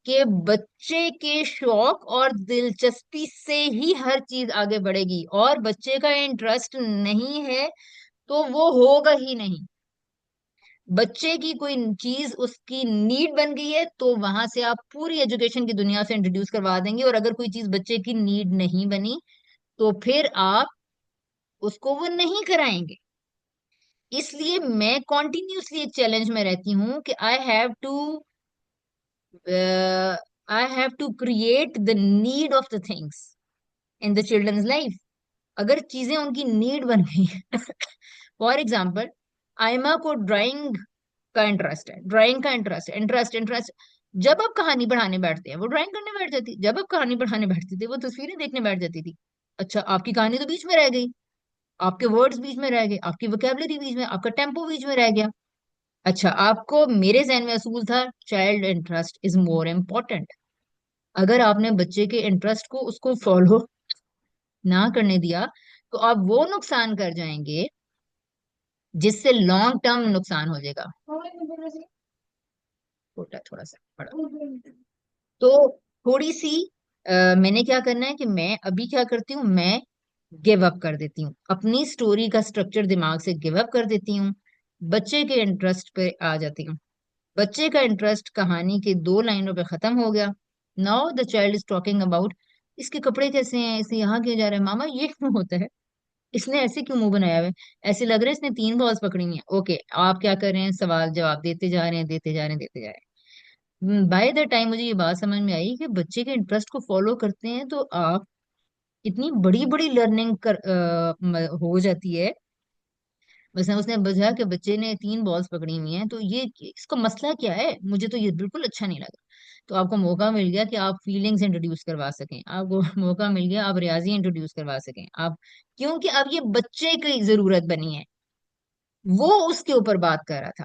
कि बच्चे के शौक और दिलचस्पी से ही हर चीज आगे बढ़ेगी, और बच्चे का इंटरेस्ट नहीं है तो वो होगा ही नहीं। बच्चे की कोई चीज उसकी नीड बन गई है तो वहां से आप पूरी एजुकेशन की दुनिया से इंट्रोड्यूस करवा देंगे, और अगर कोई चीज बच्चे की नीड नहीं बनी तो फिर आप उसको वो नहीं कराएंगे। इसलिए मैं कॉन्टिन्यूसली एक चैलेंज में रहती हूँ कि I have to create the need of the things in the children's life. अगर चीजें उनकी नीड बन गई है फॉर एग्जाम्पल, आयमा को ड्राइंग का इंटरेस्ट है, ड्राइंग का इंटरेस्ट, इंटरेस्ट इंटरेस्ट। जब आप कहानी पढ़ाने बैठते हैं वो ड्राइंग करने बैठ जाती, जब आप कहानी पढ़ाने बैठते थे वो तस्वीरें देखने बैठ जाती थी। अच्छा, आपकी कहानी तो बीच में रह गई, आपके वर्ड्स बीच में रह गए, आपकी वोकेबलरी बीच में, आपका टेम्पो बीच में रह गया। अच्छा, आपको, मेरे जहन में असूल था child interest is more important. अगर आपने बच्चे के इंटरेस्ट को उसको फॉलो ना करने दिया तो आप वो नुकसान कर जाएंगे जिससे लॉन्ग टर्म नुकसान हो जाएगा। छोटा थोड़ा सा बड़ा, तो थोड़ी सी मैंने क्या करना है कि मैं अभी क्या करती हूँ, मैं गिव अप कर देती हूँ, अपनी स्टोरी का स्ट्रक्चर दिमाग से गिव अप कर देती हूँ, बच्चे के इंटरेस्ट पे आ जाती हूँ। बच्चे का इंटरेस्ट कहानी के 2 लाइनों पे खत्म हो गया। Now the child is talking about इसके कपड़े कैसे हैं, इसे यहाँ क्यों जा रहा है, मामा ये क्यों होता है, इसने ऐसे क्यों मुंह बनाया हुआ है, ऐसे लग रहा है इसने 3 बॉल्स पकड़ी हुई है। ओके, आप क्या कर रहे हैं, सवाल जवाब देते जा रहे हैं, देते जा रहे हैं, देते जा रहे हैं। बाय द टाइम मुझे ये बात समझ में आई कि बच्चे के इंटरेस्ट को फॉलो करते हैं तो आप इतनी बड़ी बड़ी लर्निंग हो जाती है। वैसे उसने बुझा कि बच्चे ने 3 बॉल्स पकड़ी हुई हैं, तो ये इसका मसला क्या है, मुझे तो ये बिल्कुल अच्छा नहीं लगा। तो आपको मौका मिल गया कि आप फीलिंग्स इंट्रोड्यूस करवा सकें, आपको मौका मिल गया आप रियाजी इंट्रोड्यूस करवा सकें आप, क्योंकि अब ये बच्चे की जरूरत बनी है, वो उसके ऊपर बात कर रहा था।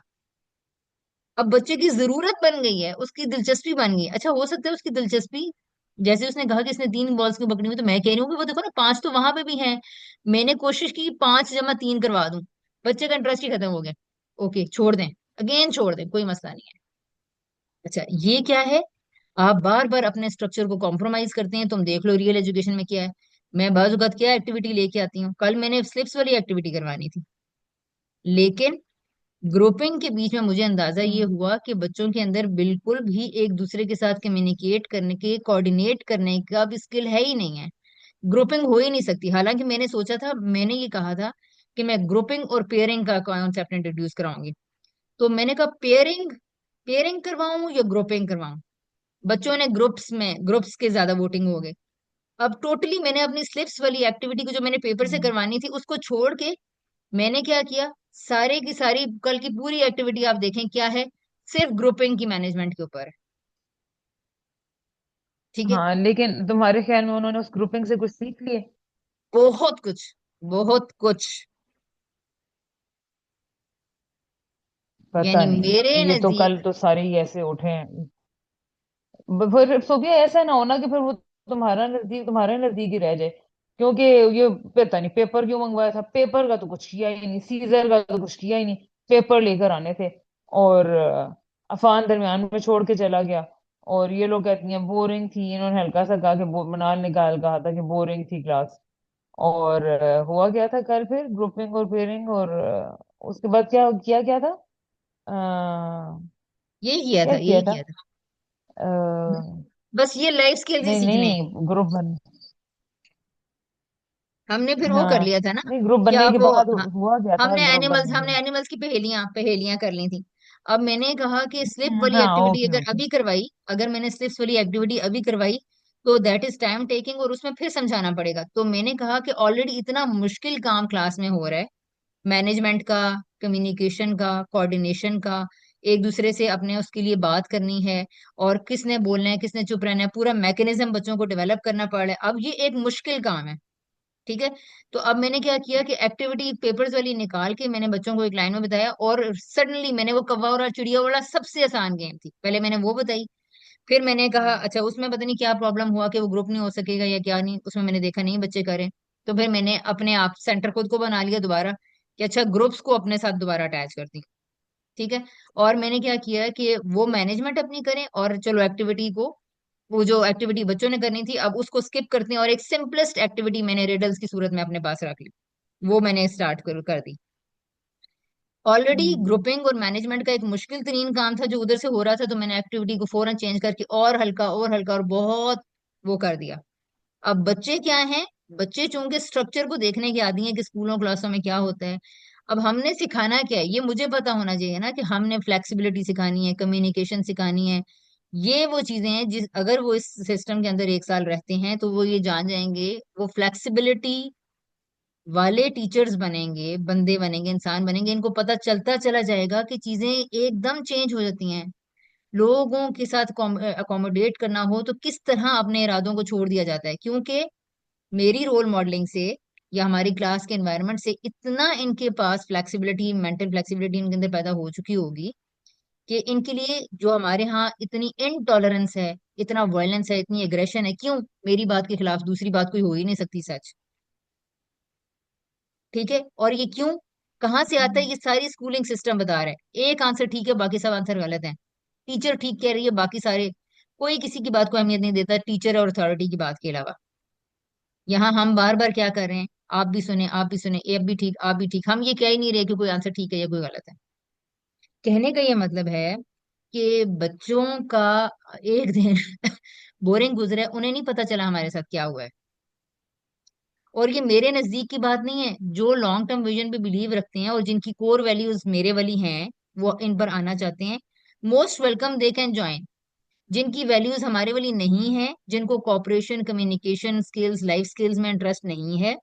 अब बच्चे की जरूरत बन गई है, उसकी दिलचस्पी बन गई। अच्छा, हो सकता है उसकी दिलचस्पी, जैसे उसने कहा कि इसने 3 बॉल्स क्यों पकड़ी हुई, तो मैं कह रही हूँ कि वो देखो ना 5 तो वहां पे भी हैं। मैंने कोशिश की 5 जमा 3 करवा दूं, बच्चे का इंटरेस्ट ही खत्म हो गया। ओके, छोड़ दें, अगेन छोड़ दें, कोई मसला नहीं है। अच्छा, ये क्या है, आप बार बार अपने स्ट्रक्चर को कॉम्प्रोमाइज करते हैं। तुम देख लो रियल एजुकेशन में क्या है, मैं बाजुकात क्या एक्टिविटी लेके आती हूँ, कल मैंने स्लिप्स वाली एक्टिविटी करवानी थी, लेकिन ग्रुपिंग के बीच में मुझे अंदाजा ये हुआ कि बच्चों के अंदर बिल्कुल भी एक दूसरे के साथ कम्युनिकेट करने के, कोऑर्डिनेट करने का भी स्किल है ही नहीं है। ग्रुपिंग हो ही नहीं सकती। हालांकि मैंने सोचा था, मैंने ये कहा था कि मैं ग्रुपिंग और पेयरिंग का कॉन्सेप्ट इंट्रोड्यूस कराऊंगी। तो मैंने कहा पेयरिंग, पेयरिंग करवाऊं या ग्रुपिंग करवाऊं। बच्चों ने ग्रुप्स के ज्यादा वोटिंग हो गए। अब टोटली मैंने अपनी स्लिप्स वाली एक्टिविटी को जो मैंने पेपर से करवानी थी उसको छोड़ के मैंने क्या किया, सारे की सारी कल की पूरी एक्टिविटी आप देखें क्या है, सिर्फ ग्रुपिंग की मैनेजमेंट के ऊपर है। ठीक है, हाँ, लेकिन तुम्हारे ख्याल में उन्होंने उस ग्रुपिंग से कुछ सीख लिए? बहुत कुछ, बहुत कुछ। पता यानी मेरे नहीं, ये तो नजदीक, कल तो सारे ही ऐसे उठे हैं। फिर सोफिया ऐसा ना होना कि फिर वो तुम्हारे नजदीक ही रह जाए। क्योंकि ये पता नहीं पेपर क्यों मंगवाया था, पेपर का तो कुछ किया ही नहीं, सीजर का तो कुछ किया ही नहीं। पेपर लेकर आने थे, और अफान दरमियान में छोड़ के चला गया। और ये लोग कहती हैं बोरिंग थी, इन्होंने हल्का सा कहा कि मनाल निकाल कहा था कि बोरिंग थी क्लास। और हुआ क्या था कल, फिर ग्रुपिंग और पेयरिंग, और उसके बाद क्या किया क्या था? अ, यही किया था, क्या किया यही था? किया था। अ, बस ये लाइफ स्किल्स ही नहीं सीखने हैं। नहीं, ग्रुप बन हमने फिर वो कर हाँ, लिया था ना, नहीं ग्रुप क्या बनने के वो, बाद हाँ, हुआ क्या था ग्रुप बनने के हमने बाद? एनिमल्स की पहेलियां पहेलियां कर ली थी। अब मैंने कहा कि स्लिप वाली हाँ, एक्टिविटी ओके अगर ओके। अभी करवाई, अगर मैंने स्लिप्स वाली एक्टिविटी अभी करवाई तो दैट इज टाइम टेकिंग, और उसमें फिर समझाना पड़ेगा। तो मैंने कहा कि ऑलरेडी इतना मुश्किल काम क्लास में हो रहा है, मैनेजमेंट का, कम्युनिकेशन का, कोऑर्डिनेशन का, एक दूसरे से अपने उसके लिए बात करनी है, और किसने बोलना है किसने चुप रहना है, पूरा मैकेनिज्म बच्चों को डेवलप करना पड़ रहा है। अब ये एक मुश्किल काम है, ठीक है। तो अब मैंने क्या किया कि एक्टिविटी पेपर्स वाली निकाल के मैंने बच्चों को एक लाइन में बताया, और सडनली मैंने वो कौवा और चिड़िया वाला सबसे आसान गेम थी, पहले मैंने वो बताई। फिर मैंने कहा अच्छा उसमें पता नहीं क्या प्रॉब्लम हुआ कि वो ग्रुप नहीं हो सकेगा या क्या, नहीं उसमें मैंने देखा नहीं बच्चे करें। तो फिर मैंने अपने आप सेंटर खुद को बना लिया दोबारा, कि अच्छा ग्रुप्स को अपने साथ दोबारा अटैच कर दी, ठीक है। और मैंने क्या किया कि वो मैनेजमेंट अपनी करें, और चलो एक्टिविटी को, वो जो एक्टिविटी बच्चों ने करनी थी अब उसको स्किप करते हैं, और एक सिंपलेस्ट एक्टिविटी मैंने रिडल्स की सूरत में अपने पास रख ली, वो मैंने स्टार्ट कर दी। ऑलरेडी हम्म। ग्रुपिंग और मैनेजमेंट का एक मुश्किल तरीन काम था जो उधर से हो रहा था, तो मैंने एक्टिविटी को फौरन चेंज करके और हल्का और बहुत वो कर दिया। अब बच्चे क्या हैं, बच्चे चूंकि स्ट्रक्चर को देखने के आदी हैं कि स्कूलों क्लासों में क्या होता है। अब हमने सिखाना क्या है ये मुझे पता होना चाहिए ना, कि हमने फ्लेक्सिबिलिटी सिखानी है, कम्युनिकेशन सिखानी है। ये वो चीजें हैं जिस अगर वो इस सिस्टम के अंदर एक साल रहते हैं तो वो ये जान जाएंगे, वो फ्लेक्सिबिलिटी वाले टीचर्स बनेंगे, बंदे बनेंगे, इंसान बनेंगे। इनको पता चलता चला जाएगा कि चीजें एकदम चेंज हो जाती हैं। लोगों के साथ अकोमोडेट करना हो तो किस तरह अपने इरादों को छोड़ दिया जाता है, क्योंकि मेरी रोल मॉडलिंग से या हमारी क्लास के एनवायरनमेंट से इतना इनके पास फ्लेक्सिबिलिटी, मेंटल फ्लेक्सिबिलिटी इनके अंदर पैदा हो चुकी होगी कि इनके लिए जो हमारे यहाँ इतनी इनटॉलरेंस है, इतना वायलेंस है, इतनी एग्रेशन है, क्यों मेरी बात के खिलाफ दूसरी बात कोई हो ही नहीं सकती सच, ठीक है। और ये क्यों, कहाँ से आता है, ये सारी स्कूलिंग सिस्टम बता रहा है। एक आंसर ठीक है बाकी सब आंसर गलत है, टीचर ठीक कह रही है बाकी सारे, कोई किसी की बात को अहमियत नहीं देता टीचर और अथॉरिटी की बात के अलावा। यहाँ हम बार बार क्या कर रहे हैं, आप भी सुने आप भी सुने, ये भी ठीक आप भी ठीक, हम ये कह ही नहीं रहे कि कोई आंसर ठीक है या कोई गलत है। कहने का ये मतलब है कि बच्चों का एक दिन बोरिंग गुजरा है, उन्हें नहीं पता चला हमारे साथ क्या हुआ है। और ये मेरे नजदीक की बात नहीं है, जो लॉन्ग टर्म विजन पे बिलीव रखते हैं और जिनकी कोर वैल्यूज मेरे वाली हैं, वो इन पर आना चाहते हैं, most welcome they can join. जिनकी वैल्यूज हमारे वाली नहीं है, जिनको cooperation, communication skills, life skills में इंटरेस्ट नहीं है,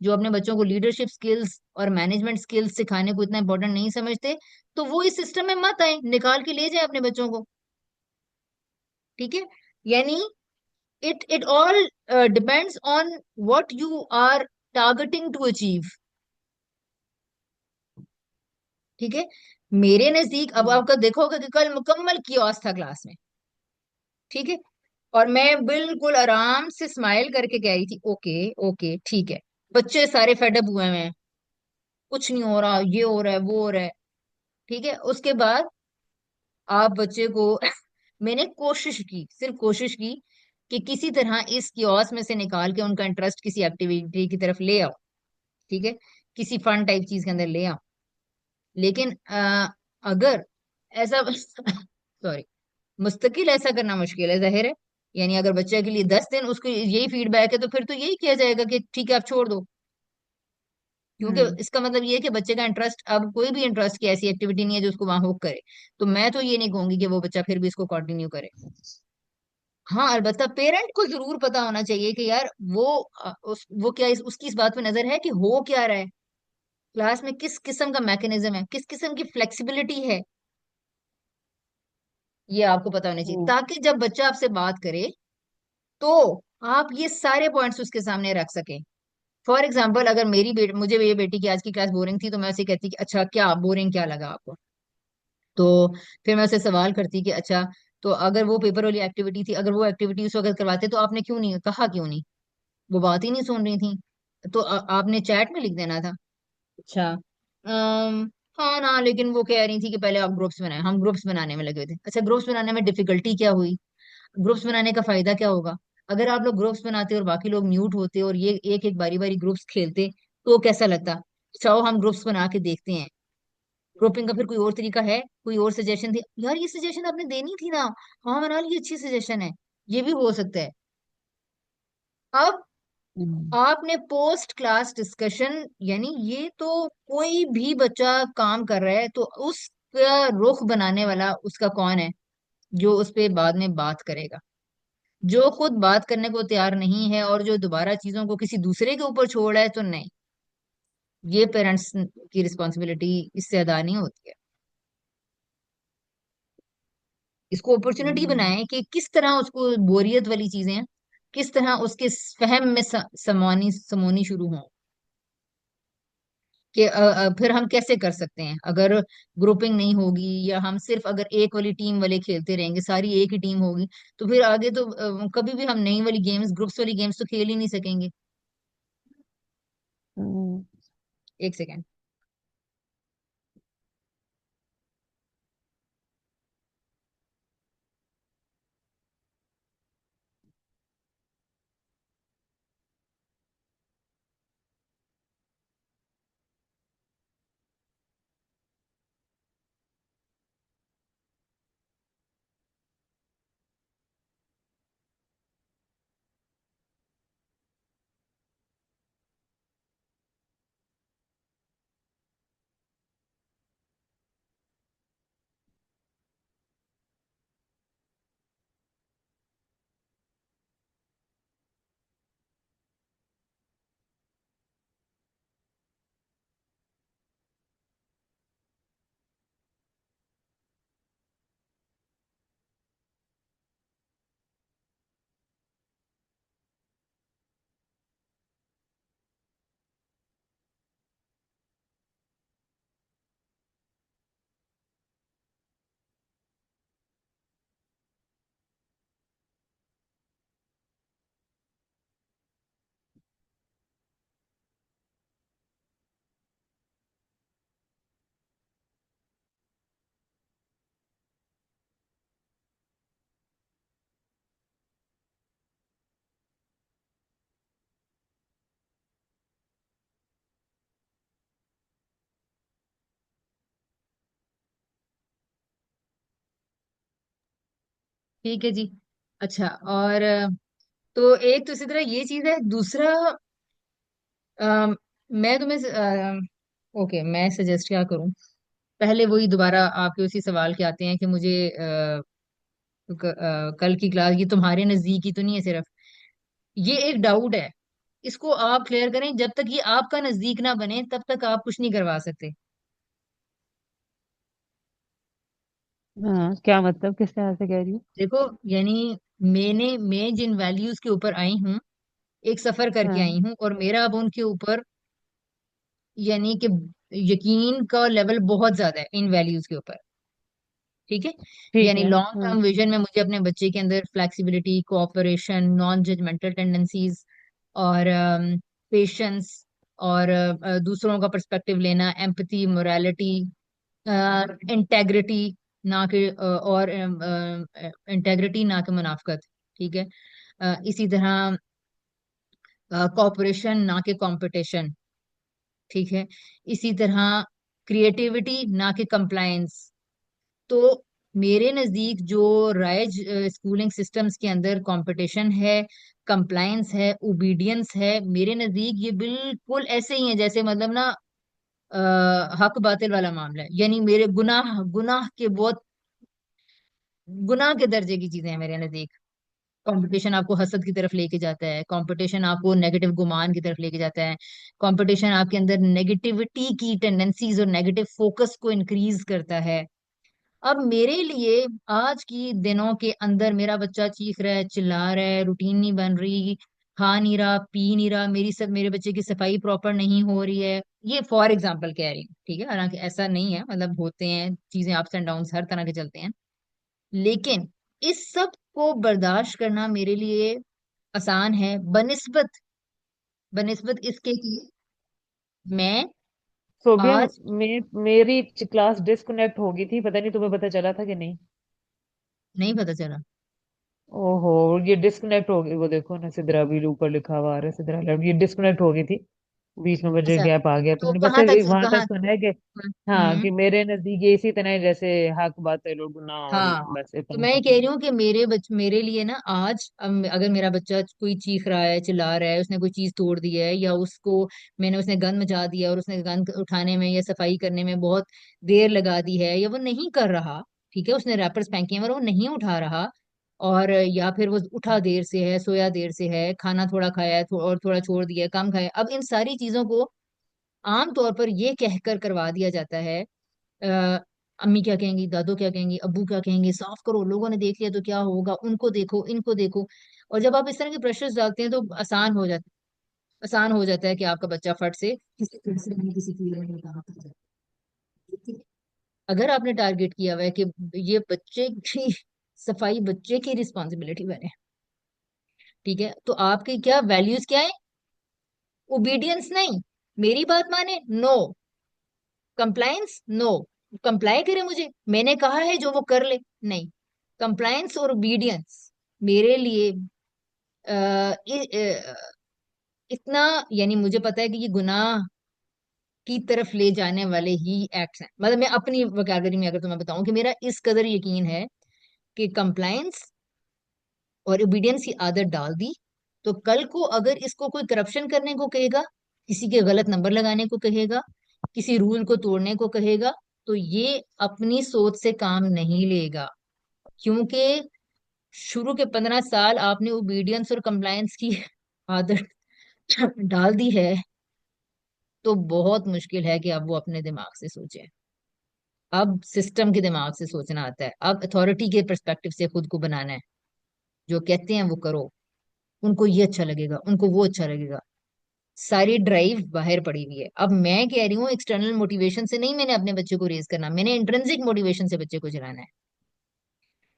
जो अपने बच्चों को लीडरशिप स्किल्स और मैनेजमेंट स्किल्स सिखाने को इतना इंपॉर्टेंट नहीं समझते, तो वो इस सिस्टम में मत आए, निकाल के ले जाए अपने बच्चों को, ठीक है। यानी it all depends on what you are targeting to achieve, ठीक है। मेरे नजदीक अब हम्म। आपका देखा होगा कि कल मुकम्मल कियोस्क था क्लास में, ठीक है। और मैं बिल्कुल आराम से स्माइल करके कह रही थी ओके ओके ठीक है। बच्चे सारे फेडअप हुए हैं, कुछ नहीं हो रहा, ये हो रहा है वो हो रहा है, ठीक है। उसके बाद आप बच्चे को मैंने कोशिश की, सिर्फ कोशिश की कि किसी तरह इस कियोस्क में से निकाल के उनका इंटरेस्ट किसी एक्टिविटी की तरफ ले आओ, ठीक है, किसी फन टाइप चीज के अंदर ले आओ। लेकिन अगर ऐसा सॉरी, मुस्तकिल ऐसा करना मुश्किल है, जाहिर है। यानी अगर बच्चे के लिए 10 दिन उसको यही फीडबैक है तो फिर तो यही किया जाएगा कि ठीक है आप छोड़ दो, क्योंकि हम्म। इसका मतलब ये है कि बच्चे का इंटरेस्ट, अब कोई भी इंटरेस्ट की ऐसी एक्टिविटी नहीं है जो उसको वहां हुक करे। तो मैं तो ये नहीं कहूंगी कि वो बच्चा फिर भी इसको कंटिन्यू करे। हाँ अलबत्ता पेरेंट को जरूर पता होना चाहिए कि यार वो वो क्या उसकी इस बात पे नजर है कि हो क्या रहा है, क्लास में किस किस्म का मैकेनिज्म है, किस किस्म की फ्लेक्सिबिलिटी है, ये आपको पता होना चाहिए, हम्म। ताकि जब बच्चा आपसे बात करे तो आप ये सारे पॉइंट्स उसके सामने रख सकें। फॉर एग्जाम्पल अगर मुझे ये बेटी की आज की क्लास बोरिंग थी तो मैं उसे कहती कि अच्छा क्या बोरिंग क्या लगा आपको। तो फिर मैं उससे सवाल करती कि अच्छा, तो अगर वो पेपर वाली एक्टिविटी थी, अगर वो एक्टिविटी उस वक्त करवाते तो आपने क्यों नहीं कहा, क्यों नहीं, वो बात ही नहीं सुन रही थी, तो आपने चैट में लिख देना था। अच्छा हाँ ना, लेकिन वो कह रही थी कि पहले आप ग्रुप्स बनाए, हम ग्रुप्स बनाने में लगे हुए थे। अच्छा ग्रुप्स बनाने में डिफिकल्टी क्या हुई, ग्रुप्स बनाने का फायदा क्या होगा, अगर आप लोग ग्रुप्स बनाते और बाकी लोग म्यूट होते और ये एक एक बारी बारी ग्रुप्स खेलते तो कैसा लगता। चाहो हम ग्रुप्स बना के देखते हैं, ग्रुपिंग का फिर कोई और तरीका है, कोई और सजेशन थी यार, ये सजेशन आपने देनी थी ना, हाँ मनाल ये अच्छी सजेशन है, ये भी हो सकता है। अब हम्म। आपने पोस्ट क्लास डिस्कशन, यानी ये तो कोई भी बच्चा काम कर रहा है तो उसका रुख बनाने वाला उसका कौन है, जो उस पे बाद में बात करेगा। जो खुद बात करने को तैयार नहीं है और जो दोबारा चीजों को किसी दूसरे के ऊपर छोड़ रहा है, तो नहीं, ये पेरेंट्स की रिस्पॉन्सिबिलिटी इससे अदा नहीं होती है। इसको अपॉर्चुनिटी हम्म। बनाएं कि किस तरह उसको बोरियत वाली चीजें हैं, किस तरह उसके फहम में समानी समोनी शुरू हों। कि फिर हम कैसे कर सकते हैं अगर ग्रुपिंग नहीं होगी, या हम सिर्फ अगर एक वाली टीम वाले खेलते रहेंगे, सारी एक ही टीम होगी, तो फिर आगे तो कभी भी हम नई वाली गेम्स, ग्रुप्स वाली गेम्स तो खेल ही नहीं सकेंगे। हम्म। एक सेकेंड। ठीक है जी। अच्छा, और तो एक तो इसी तरह ये चीज है। दूसरा, मैं तुम्हें ओके, मैं सजेस्ट क्या करूं। पहले वही दोबारा आपके उसी सवाल के आते हैं कि मुझे कल की क्लास ये तुम्हारे नजदीक ही तो नहीं है सिर्फ, ये एक डाउट है। इसको आप क्लियर करें। जब तक ये आपका नजदीक ना बने तब तक आप कुछ नहीं करवा सकते। हाँ, क्या मतलब, किस तरह से कह रही हूँ? देखो, यानी मैं जिन वैल्यूज के ऊपर आई हूँ, एक सफर करके हाँ। आई हूँ, और मेरा अब उनके ऊपर यानी कि यकीन का लेवल बहुत ज्यादा है इन वैल्यूज के ऊपर। ठीक है। ठीक यानी है। लॉन्ग हाँ। टर्म विजन में मुझे अपने बच्चे के अंदर flexibility, cooperation, non judgemental tendencies, और पेशेंस, और दूसरों का पर्सपेक्टिव लेना, एम्पथी, मोरालिटी, इंटेग्रिटी, ना कि और इंटेग्रिटी ना कि मुनाफकत। ठीक है। इसी तरह कॉपरेशन ना कि कंपटीशन। ठीक है। इसी तरह क्रिएटिविटी ना कि कंप्लायंस। तो मेरे नजदीक जो राइज स्कूलिंग सिस्टम्स के अंदर कंपटीशन है, कंप्लायंस है, ओबीडियंस है, मेरे नजदीक ये बिल्कुल ऐसे ही है जैसे मतलब ना हक बातिल वाला मामला है। यानी मेरे गुनाह गुनाह के बहुत गुनाह के दर्जे की चीजें हैं मेरे नजदीक। कंपटीशन आपको हसद की तरफ लेके जाता है, कंपटीशन आपको नेगेटिव गुमान की तरफ लेके जाता है, कंपटीशन आपके अंदर नेगेटिविटी की टेंडेंसीज और नेगेटिव फोकस को इंक्रीज करता है। अब मेरे लिए आज की दिनों के अंदर मेरा बच्चा चीख रहा है, चिल्ला रहा है, रूटीन नहीं बन रही, खा नहीं रहा, पी नहीं रहा, मेरे बच्चे की सफाई प्रॉपर नहीं हो रही है, ये फॉर एग्जाम्पल कह रही हूँ। ठीक है, हालांकि ऐसा नहीं है, मतलब होते हैं चीजें, अप्स एंड डाउन्स हर तरह के चलते हैं। लेकिन इस सब को बर्दाश्त करना मेरे लिए आसान है बनिस्बत बनिस्बत इसके कि मैं सोबिया, आज मेरी क्लास डिस्कनेक्ट हो गई थी, पता नहीं तुम्हें पता चला था कि नहीं? नहीं पता चला। ओहो, ये डिस्कनेक्ट हो गई, वो देखो ना, सिद्रा भी ऊपर लिखा हुआ आ रहा है, सिद्रा लैब, ये डिस्कनेक्ट हो गई थी। 20 नंबर अच्छा, गैप आ गया, तो तो मैंने बस कहाँ तक, वहां तक कहाँ? सुना है कि हाँ, हम्म। कि मेरे नजदीक ये इसी तरह है जैसे हक बात है लोग ना, और हाँ, बस तो इतना मैं ये तक कह है। रही हूँ कि मेरे लिए ना आज, अगर मेरा बच्चा कोई चीख रहा है, चिल्ला रहा है, उसने कोई चीज तोड़ दी है, या उसको मैंने उसने गंद मचा दिया और उसने गंद उठाने में या सफाई करने में बहुत देर लगा दी है, या वो नहीं कर रहा, ठीक है, उसने रैपर्स फेंके हैं और वो नहीं उठा रहा, और या फिर वो उठा देर से है, सोया देर से है, खाना थोड़ा खाया है, और थोड़ा छोड़ दिया है, कम खाया है। अब इन सारी चीजों को आमतौर पर ये कहकर करवा दिया जाता है, आ, अम्मी क्या कहेंगी, दादू क्या कहेंगी, अब्बू क्या कहेंगे, साफ करो, लोगों ने देख लिया तो क्या होगा, उनको देखो, इनको देखो। और जब आप इस तरह के प्रेशर्स डालते हैं तो आसान हो जाता है कि आपका बच्चा फट से किसी तीसरे में किसी कीड़े में काम कर जाए। ठीक है? अगर आपने टारगेट किया हुआ है कि ये बच्चे की सफाई बच्चे की रिस्पॉन्सिबिलिटी बने, ठीक है, तो आपकी क्या वैल्यूज क्या है? ओबीडियंस नहीं, मेरी बात माने, नो। Compliance, no. कंप्लाई करे मुझे, मैंने कहा है जो वो कर ले, नहीं। कंप्लायंस और ओबीडियंस मेरे लिए इतना, यानी मुझे पता है कि ये गुनाह की तरफ ले जाने वाले ही एक्ट्स हैं। मतलब मैं अपनी वकालत में अगर तुम्हें बताऊं कि मेरा इस कदर यकीन है कि कंप्लायंस और ओबीडियंस की आदत डाल दी, तो कल को अगर इसको कोई करप्शन करने को कहेगा, किसी के गलत नंबर लगाने को कहेगा, किसी रूल को तोड़ने को कहेगा, तो ये अपनी सोच से काम नहीं लेगा। क्योंकि शुरू के 15 साल आपने ओबीडियंस और कंप्लायंस की आदत डाल दी है, तो बहुत मुश्किल है कि अब वो अपने दिमाग से सोचे। अब सिस्टम के दिमाग से सोचना आता है, अब अथॉरिटी के पर्सपेक्टिव से खुद को बनाना है। जो कहते हैं वो करो, उनको ये अच्छा लगेगा, उनको वो अच्छा लगेगा। सारी ड्राइव बाहर पड़ी हुई है। अब मैं कह रही हूँ एक्सटर्नल मोटिवेशन से नहीं मैंने अपने बच्चे को रेज करना, मैंने इंट्रिंसिक मोटिवेशन से बच्चे को चलाना है।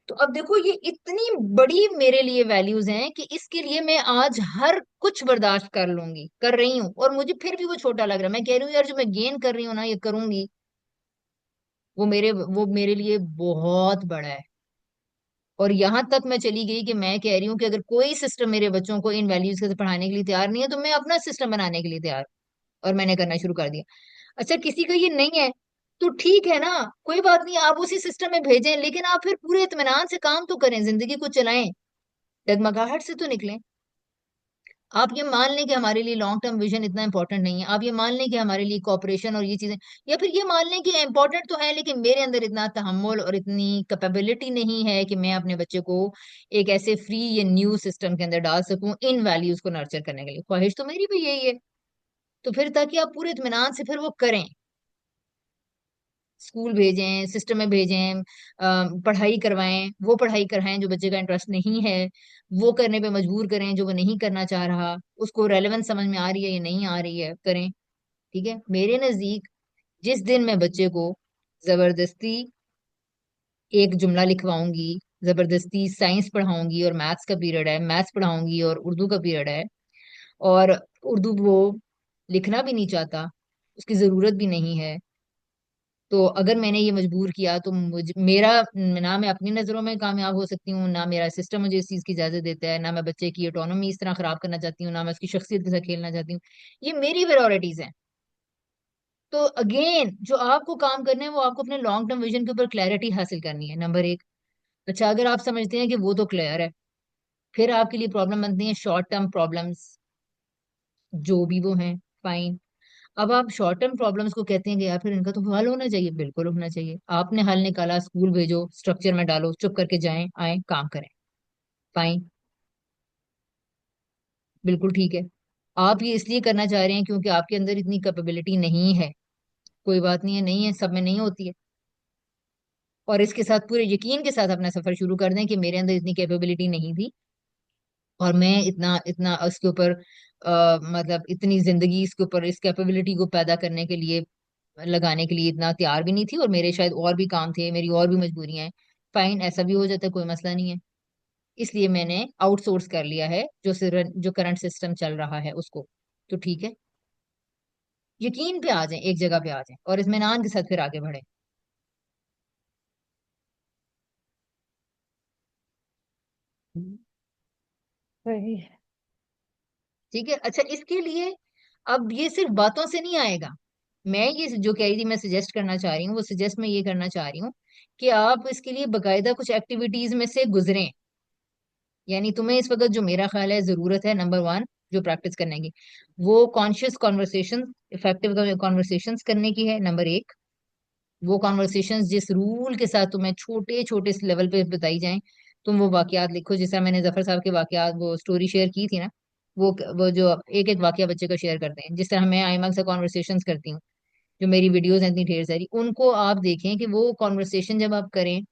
तो अब देखो, ये इतनी बड़ी मेरे लिए वैल्यूज हैं कि इसके लिए मैं आज हर कुछ बर्दाश्त कर लूंगी, कर रही हूँ, और मुझे फिर भी वो छोटा लग रहा है। मैं कह रही हूँ यार, जो मैं गेन कर रही हूँ ना, ये करूंगी, वो मेरे लिए बहुत बड़ा है। और यहां तक मैं चली गई कि मैं कह रही हूँ कि अगर कोई सिस्टम मेरे बच्चों को इन वैल्यूज के साथ पढ़ाने के लिए तैयार नहीं है, तो मैं अपना सिस्टम बनाने के लिए तैयार। और मैंने करना शुरू कर दिया। अच्छा, किसी का ये नहीं है तो ठीक है ना, कोई बात नहीं, आप उसी सिस्टम में भेजें, लेकिन आप फिर पूरे इत्मीनान से काम तो करें, जिंदगी को चलाएं, डगमगाहट से तो निकलें। आप ये मान लें कि हमारे लिए लॉन्ग टर्म विजन इतना इंपॉर्टेंट नहीं है, आप ये मान लें कि हमारे लिए कॉपरेशन और ये चीजें, या फिर ये मान लें कि इंपॉर्टेंट तो है, लेकिन मेरे अंदर इतना तहम्मुल और इतनी कैपेबिलिटी नहीं है कि मैं अपने बच्चे को एक ऐसे फ्री या न्यू सिस्टम के अंदर डाल सकूं इन वैल्यूज को नर्चर करने के लिए। ख्वाहिश तो मेरी भी यही है। तो फिर ताकि आप पूरे इत्मीनान से फिर वो करें, स्कूल भेजें, सिस्टम में भेजें, पढ़ाई करवाएं, वो पढ़ाई कराएं जो बच्चे का इंटरेस्ट नहीं है, वो करने पे मजबूर करें जो वो नहीं करना चाह रहा, उसको रेलेवेंस समझ में आ रही है या नहीं आ रही है, करें। ठीक है, मेरे नजदीक जिस दिन मैं बच्चे को जबरदस्ती एक जुमला लिखवाऊंगी, जबरदस्ती साइंस पढ़ाऊंगी और मैथ्स का पीरियड है, मैथ्स पढ़ाऊंगी और उर्दू का पीरियड है, और उर्दू वो लिखना भी नहीं चाहता, उसकी जरूरत भी नहीं है, तो अगर मैंने ये मजबूर किया तो मुझे मेरा, ना मैं अपनी नजरों में कामयाब हो सकती हूँ, ना मेरा सिस्टम मुझे इस चीज की इजाजत देता है, ना मैं बच्चे की ऑटोनॉमी इस तरह खराब करना चाहती हूँ, ना मैं उसकी शख्सियत के साथ खेलना चाहती हूँ। ये मेरी प्रायोरिटीज हैं। तो अगेन, जो आपको काम करना है वो आपको अपने लॉन्ग टर्म विजन के ऊपर क्लैरिटी हासिल करनी है, नंबर एक। अच्छा, अगर आप समझते हैं कि वो तो क्लियर है, फिर आपके लिए प्रॉब्लम बनती है शॉर्ट टर्म प्रॉब्लम्स, जो भी वो हैं, फाइन। अब आप शॉर्ट टर्म प्रॉब्लम्स को कहते हैं कि यार फिर इनका तो हल होना चाहिए, बिल्कुल होना चाहिए। आपने हल निकाला, स्कूल भेजो, स्ट्रक्चर में डालो, चुप करके जाएं आए काम करें, फाइन, बिल्कुल ठीक है। आप ये इसलिए करना चाह रहे हैं क्योंकि आपके अंदर इतनी कैपेबिलिटी नहीं है, कोई बात नहीं है, नहीं है, सब में नहीं होती है। और इसके साथ पूरे यकीन के साथ अपना सफर शुरू कर दें कि मेरे अंदर इतनी कैपेबिलिटी नहीं थी, और मैं इतना इतना इसके ऊपर मतलब इतनी जिंदगी इसके ऊपर इस कैपेबिलिटी को पैदा करने के लिए, लगाने के लिए इतना तैयार भी नहीं थी, और मेरे शायद और भी काम थे, मेरी और भी मजबूरियां हैं। फाइन, ऐसा भी हो जाता है, कोई मसला नहीं है। इसलिए मैंने आउटसोर्स कर लिया है जो करंट सिस्टम चल रहा है उसको। तो ठीक है, यकीन पे आ जाएं, एक जगह पे आ जाएं, और इत्मीनान के साथ फिर आगे बढ़े। सही है। ठीक है। अच्छा, इसके लिए अब ये सिर्फ बातों से नहीं आएगा। मैं ये जो कह रही थी, मैं सजेस्ट करना चाह रही हूँ, वो सजेस्ट मैं ये करना चाह रही हूँ कि आप इसके लिए बकायदा कुछ एक्टिविटीज में से गुजरें। यानी तुम्हें इस वक्त जो मेरा ख्याल है जरूरत है, नंबर वन जो प्रैक्टिस करने की, वो कॉन्शियस कॉन्वर्सेशन, इफेक्टिव कॉन्वर्सेशंस करने की है, नंबर एक। वो कॉन्वर्सेशंस जिस रूल के साथ तुम्हें छोटे छोटे लेवल पे बताई जाएं। तुम वो वाकयात लिखो, जैसा मैंने जफर साहब के वाकयात, वो स्टोरी शेयर की थी ना, वो जो एक एक वाकया बच्चे का शेयर करते हैं, जिस तरह मैं आईमक से कॉन्वर्सेशंस करती हूँ, जो मेरी वीडियोस हैं इतनी ढेर सारी, उनको आप देखें कि वो कॉन्वर्सेशन जब आप करें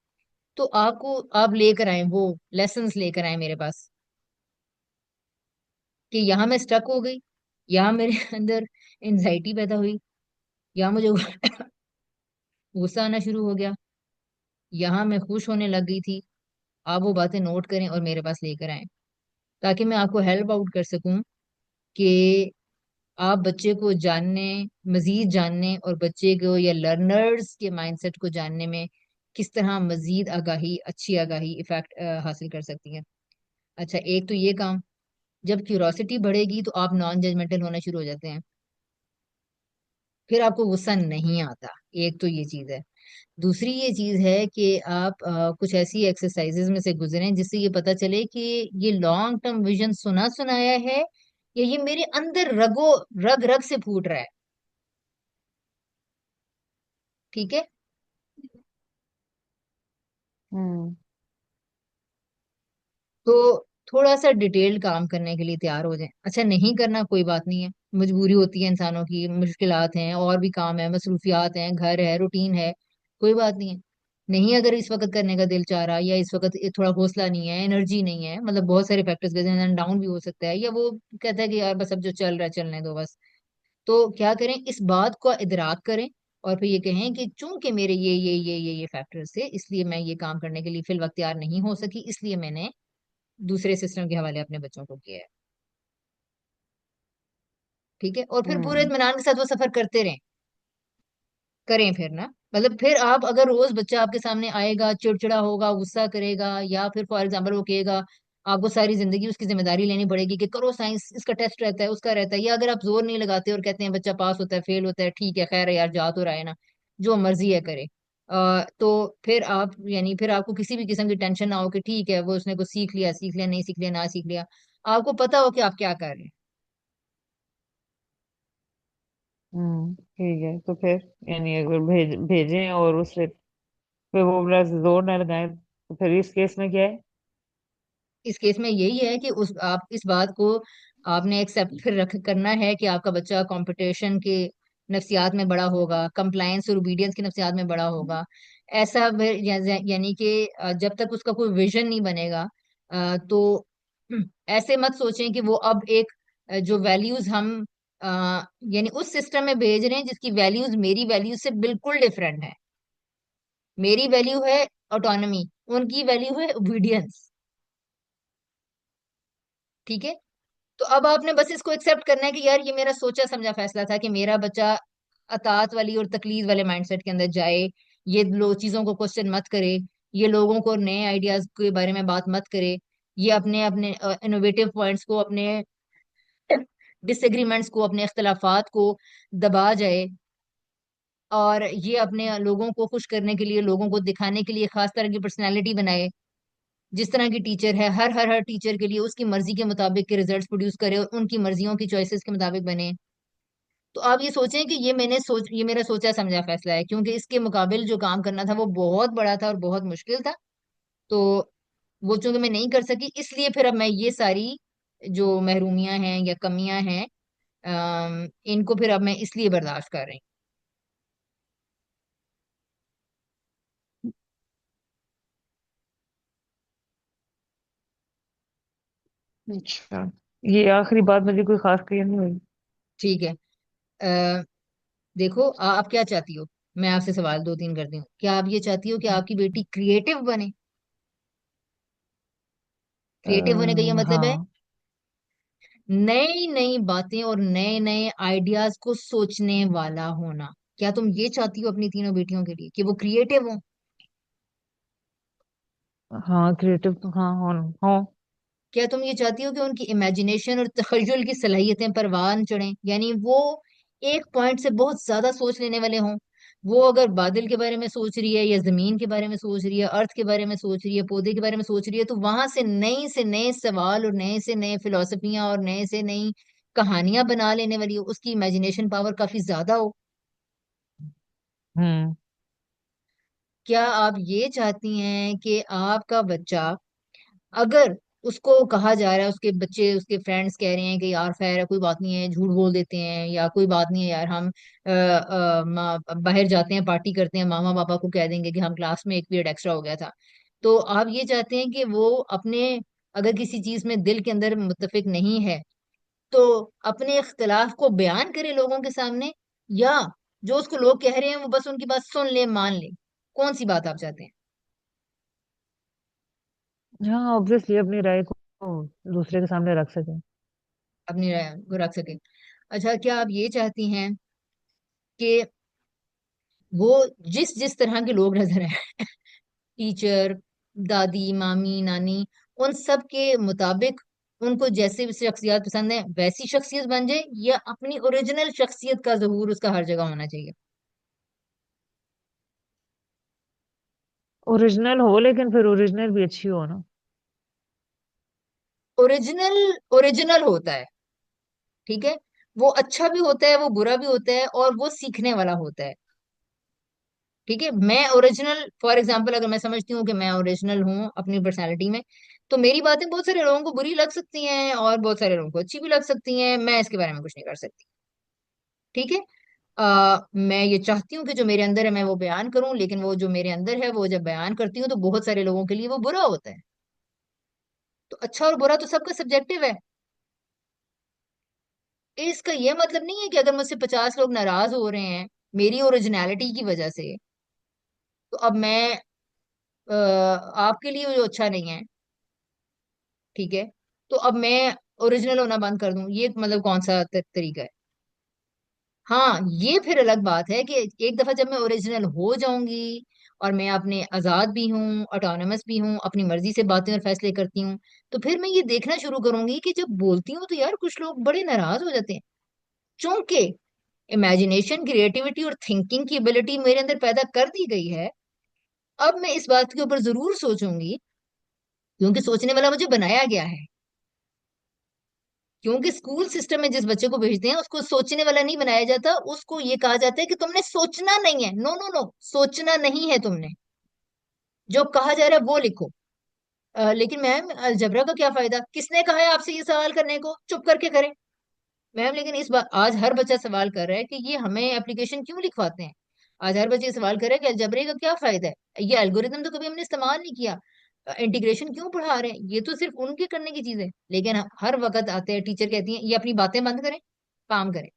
तो आपको, आप लेकर आए वो लेसन्स लेकर आए मेरे पास, कि यहाँ मैं स्टक हो गई, यहाँ मेरे अंदर एंजाइटी पैदा हुई, यहाँ मुझे गुस्सा आना शुरू हो गया, यहाँ मैं खुश होने लग गई थी। आप वो बातें नोट करें और मेरे पास लेकर आए, ताकि मैं आपको हेल्प आउट कर सकूं कि आप बच्चे को जानने, मजीद जानने, और बच्चे को या लर्नर्स के माइंडसेट को जानने में किस तरह मजीद आगाही, अच्छी आगाही, इफेक्ट हासिल कर सकती हैं। अच्छा, एक तो ये काम। जब क्यूरोसिटी बढ़ेगी तो आप नॉन जजमेंटल होना शुरू हो जाते हैं, फिर आपको गुस्सा नहीं आता। एक तो ये चीज है। दूसरी ये चीज है कि आप कुछ ऐसी एक्सरसाइजेज में से गुजरें जिससे ये पता चले कि ये लॉन्ग टर्म विजन सुना सुनाया है, या ये मेरे अंदर रग रग से फूट रहा है। ठीक है। हम्म। तो थोड़ा सा डिटेल्ड काम करने के लिए तैयार हो जाएं। अच्छा, नहीं करना कोई बात नहीं है, मजबूरी होती है इंसानों की, मुश्किलात हैं, और भी काम है, मसरूफियात हैं, घर है, रूटीन है, कोई बात नहीं है। नहीं अगर इस वक्त करने का दिल चाह रहा, या इस वक्त थोड़ा हौसला नहीं है, एनर्जी नहीं है, मतलब बहुत सारे फैक्टर्स के साथ डाउन भी हो सकता है, या वो कहता है कि यार बस अब जो चल रहा है चलने दो बस। तो क्या करें, इस बात को इदराक करें, और फिर ये कहें कि चूंकि मेरे ये फैक्टर्स थे, इसलिए मैं ये काम करने के लिए फिल वक्त तैयार नहीं हो सकी, इसलिए मैंने दूसरे सिस्टम के हवाले अपने बच्चों को किया है। ठीक है, और फिर पूरे हम्म। इत्मीनान के साथ वो सफर करते रहें, करें फिर ना। मतलब फिर आप, अगर रोज बच्चा आपके सामने आएगा, चिड़चिड़ा होगा, गुस्सा करेगा, या फिर फॉर एग्जाम्पल वो कहेगा, आपको सारी जिंदगी उसकी जिम्मेदारी लेनी पड़ेगी कि करो साइंस, इसका टेस्ट रहता है, उसका रहता है, या अगर आप जोर नहीं लगाते और कहते हैं बच्चा पास होता है, फेल होता है, ठीक है, खैर है यार, जा तो रहा है ना, जो मर्जी है करे, तो फिर आप, यानी फिर आपको किसी भी किस्म की टेंशन ना हो कि ठीक है वो उसने कुछ सीख लिया, सीख लिया, नहीं सीख लिया, ना सीख लिया। आपको पता हो कि आप क्या कर रहे हैं। ठीक है, तो फिर यानी अगर भेजें और उससे फिर वो बड़ा जोर न लगाए, तो फिर इस केस में क्या है? इस केस में यही है कि उस, आप इस बात को आपने एक्सेप्ट फिर रख करना है कि आपका बच्चा कंपटीशन के नफ्सियात में बड़ा होगा, कंप्लायंस और ओबीडियंस के नफ्सियात में बड़ा होगा। ऐसा यानी कि जब तक उसका कोई विजन नहीं बनेगा, तो ऐसे मत सोचें कि वो अब एक जो वैल्यूज हम अ, यानी उस सिस्टम में भेज रहे हैं जिसकी वैल्यूज मेरी वैल्यूज से बिल्कुल डिफरेंट है। मेरी वैल्यू है ऑटोनॉमी, उनकी वैल्यू है ओबीडियंस। ठीक है। तो अब आपने बस इसको एक्सेप्ट करना है कि यार ये मेरा सोचा समझा फैसला था कि मेरा बच्चा अतात वाली और तकलीद वाले माइंडसेट के अंदर जाए, ये चीजों को क्वेश्चन मत करे, ये लोगों को नए आइडियाज के बारे में बात मत करे, ये अपने अपने इनोवेटिव पॉइंट्स को, अपने डिसएग्रीमेंट्स को, अपने इख्तलाफात को दबा जाए, और ये अपने लोगों को खुश करने के लिए, लोगों को दिखाने के लिए खास तरह की पर्सनैलिटी बनाए। जिस तरह की टीचर है, हर टीचर के लिए उसकी मर्जी के मुताबिक के रिजल्ट्स प्रोड्यूस करे, और उनकी मर्जियों की चॉइसेस के मुताबिक बने। तो आप ये सोचें कि ये मेरा सोचा समझा फैसला है, क्योंकि इसके मुकाबिल जो काम करना था वो बहुत बड़ा था और बहुत मुश्किल था। तो वो चूंकि मैं नहीं कर सकी, इसलिए फिर अब मैं ये सारी जो महरूमियां हैं या कमियां हैं, इनको फिर अब मैं इसलिए बर्दाश्त कर रही अच्छा, ये आखिरी बात मुझे कोई खास क्लियर नहीं हुई। हूँ। ठीक है। अ, देखो, आप क्या चाहती हो? मैं आपसे सवाल दो तीन करती हूँ। क्या आप ये चाहती हो कि आपकी बेटी क्रिएटिव बने? क्रिएटिव होने का ये मतलब है हाँ। नई नई बातें और नए नए आइडियाज को सोचने वाला होना। क्या तुम ये चाहती हो अपनी तीनों बेटियों के लिए कि वो क्रिएटिव हो? हाँ, क्रिएटिव तो हाँ हो। क्या तुम ये चाहती हो कि उनकी इमेजिनेशन और तखय्युल की सलाहियतें परवान चढ़ें, यानी वो एक पॉइंट से बहुत ज्यादा सोच लेने वाले हों? वो अगर बादल के बारे में सोच रही है, या जमीन के बारे में सोच रही है, अर्थ के बारे में सोच रही है, पौधे के बारे में सोच रही है, तो वहां से नए सवाल और नए से नए फिलोसफियां और नए से नई कहानियां बना लेने वाली हो, उसकी इमेजिनेशन पावर काफी ज्यादा हो। हम्म। क्या आप ये चाहती हैं कि आपका बच्चा, अगर उसको कहा जा रहा है, उसके बच्चे, उसके फ्रेंड्स कह रहे हैं कि यार खैर है, कोई बात नहीं है, झूठ बोल देते हैं, या कोई बात नहीं है यार, हम बाहर जाते हैं, पार्टी करते हैं, मामा पापा को कह देंगे कि हम क्लास में एक पीरियड एक्स्ट्रा हो गया था, तो आप ये चाहते हैं कि वो अपने, अगर किसी चीज में दिल के अंदर मुत्तफिक नहीं है, तो अपने इख्तिलाफ को बयान करे लोगों के सामने, या जो उसको लोग कह रहे हैं वो बस उनकी बात सुन ले, मान ले? कौन सी बात आप चाहते हैं? हाँ, ऑब्वियसली अपनी राय को दूसरे के सामने रख सके। अपनी राय को रख सके। अच्छा, क्या आप ये चाहती हैं कि वो जिस जिस तरह के लोग नजर आए, टीचर, दादी, मामी, नानी, उन सब के मुताबिक उनको जैसे भी शख्सियत पसंद है वैसी शख्सियत बन जाए, या अपनी ओरिजिनल शख्सियत का ज़हूर उसका हर जगह होना चाहिए? ओरिजिनल हो, लेकिन फिर ओरिजिनल भी अच्छी हो ना। ओरिजिनल, ओरिजिनल होता है, ठीक है, वो अच्छा भी होता है, वो बुरा भी होता है, और वो सीखने वाला होता है। ठीक है, मैं ओरिजिनल, फॉर एग्जाम्पल, अगर मैं समझती हूँ कि मैं ओरिजिनल हूँ अपनी पर्सनैलिटी में, तो मेरी बातें बहुत सारे लोगों को बुरी लग सकती हैं और बहुत सारे लोगों को अच्छी भी लग सकती हैं, मैं इसके बारे में कुछ नहीं कर सकती। ठीक है। मैं ये चाहती हूँ कि जो मेरे अंदर है मैं वो बयान करूं, लेकिन वो जो मेरे अंदर है वो जब बयान करती हूँ तो बहुत सारे लोगों के लिए वो बुरा होता है। तो अच्छा और बुरा तो सबका सब्जेक्टिव है। इसका ये मतलब नहीं है कि अगर मुझसे 50 लोग नाराज हो रहे हैं मेरी ओरिजिनलिटी की वजह से, तो अब मैं, आपके लिए जो अच्छा नहीं है, ठीक है, तो अब मैं ओरिजिनल होना बंद कर दूं, ये मतलब कौन सा तरीका है? हाँ, ये फिर अलग बात है कि एक दफा जब मैं ओरिजिनल हो जाऊंगी, और मैं अपने आजाद भी हूँ, ऑटोनमस भी हूँ, अपनी मर्जी से बातें और फैसले करती हूँ, तो फिर मैं ये देखना शुरू करूंगी कि जब बोलती हूँ तो यार कुछ लोग बड़े नाराज हो जाते हैं, चूंकि इमेजिनेशन, क्रिएटिविटी और थिंकिंग की एबिलिटी मेरे अंदर पैदा कर दी गई है। अब मैं इस बात के ऊपर जरूर सोचूंगी, क्योंकि सोचने वाला मुझे बनाया गया है। क्योंकि स्कूल सिस्टम में जिस बच्चे को भेजते हैं उसको सोचने वाला नहीं बनाया जाता, उसको ये कहा जाता है कि तुमने सोचना नहीं है, नो नो नो, सोचना नहीं है तुमने, जो कहा जा रहा है वो लिखो। लेकिन मैम, अलजबरा का क्या फायदा? किसने कहा है आपसे ये सवाल करने को? चुप करके करें। मैम, लेकिन इस बार आज हर बच्चा सवाल कर रहा है कि ये हमें एप्लीकेशन क्यों लिखवाते हैं। आज हर बच्चे सवाल कर रहे हैं कि अलजबरे का क्या फायदा है, ये एल्गोरिदम तो कभी हमने इस्तेमाल नहीं किया, इंटीग्रेशन क्यों पढ़ा रहे हैं, ये तो सिर्फ उनके करने की चीज है। लेकिन हर वक्त आते हैं, टीचर कहती है ये अपनी बातें बंद करें, काम करें।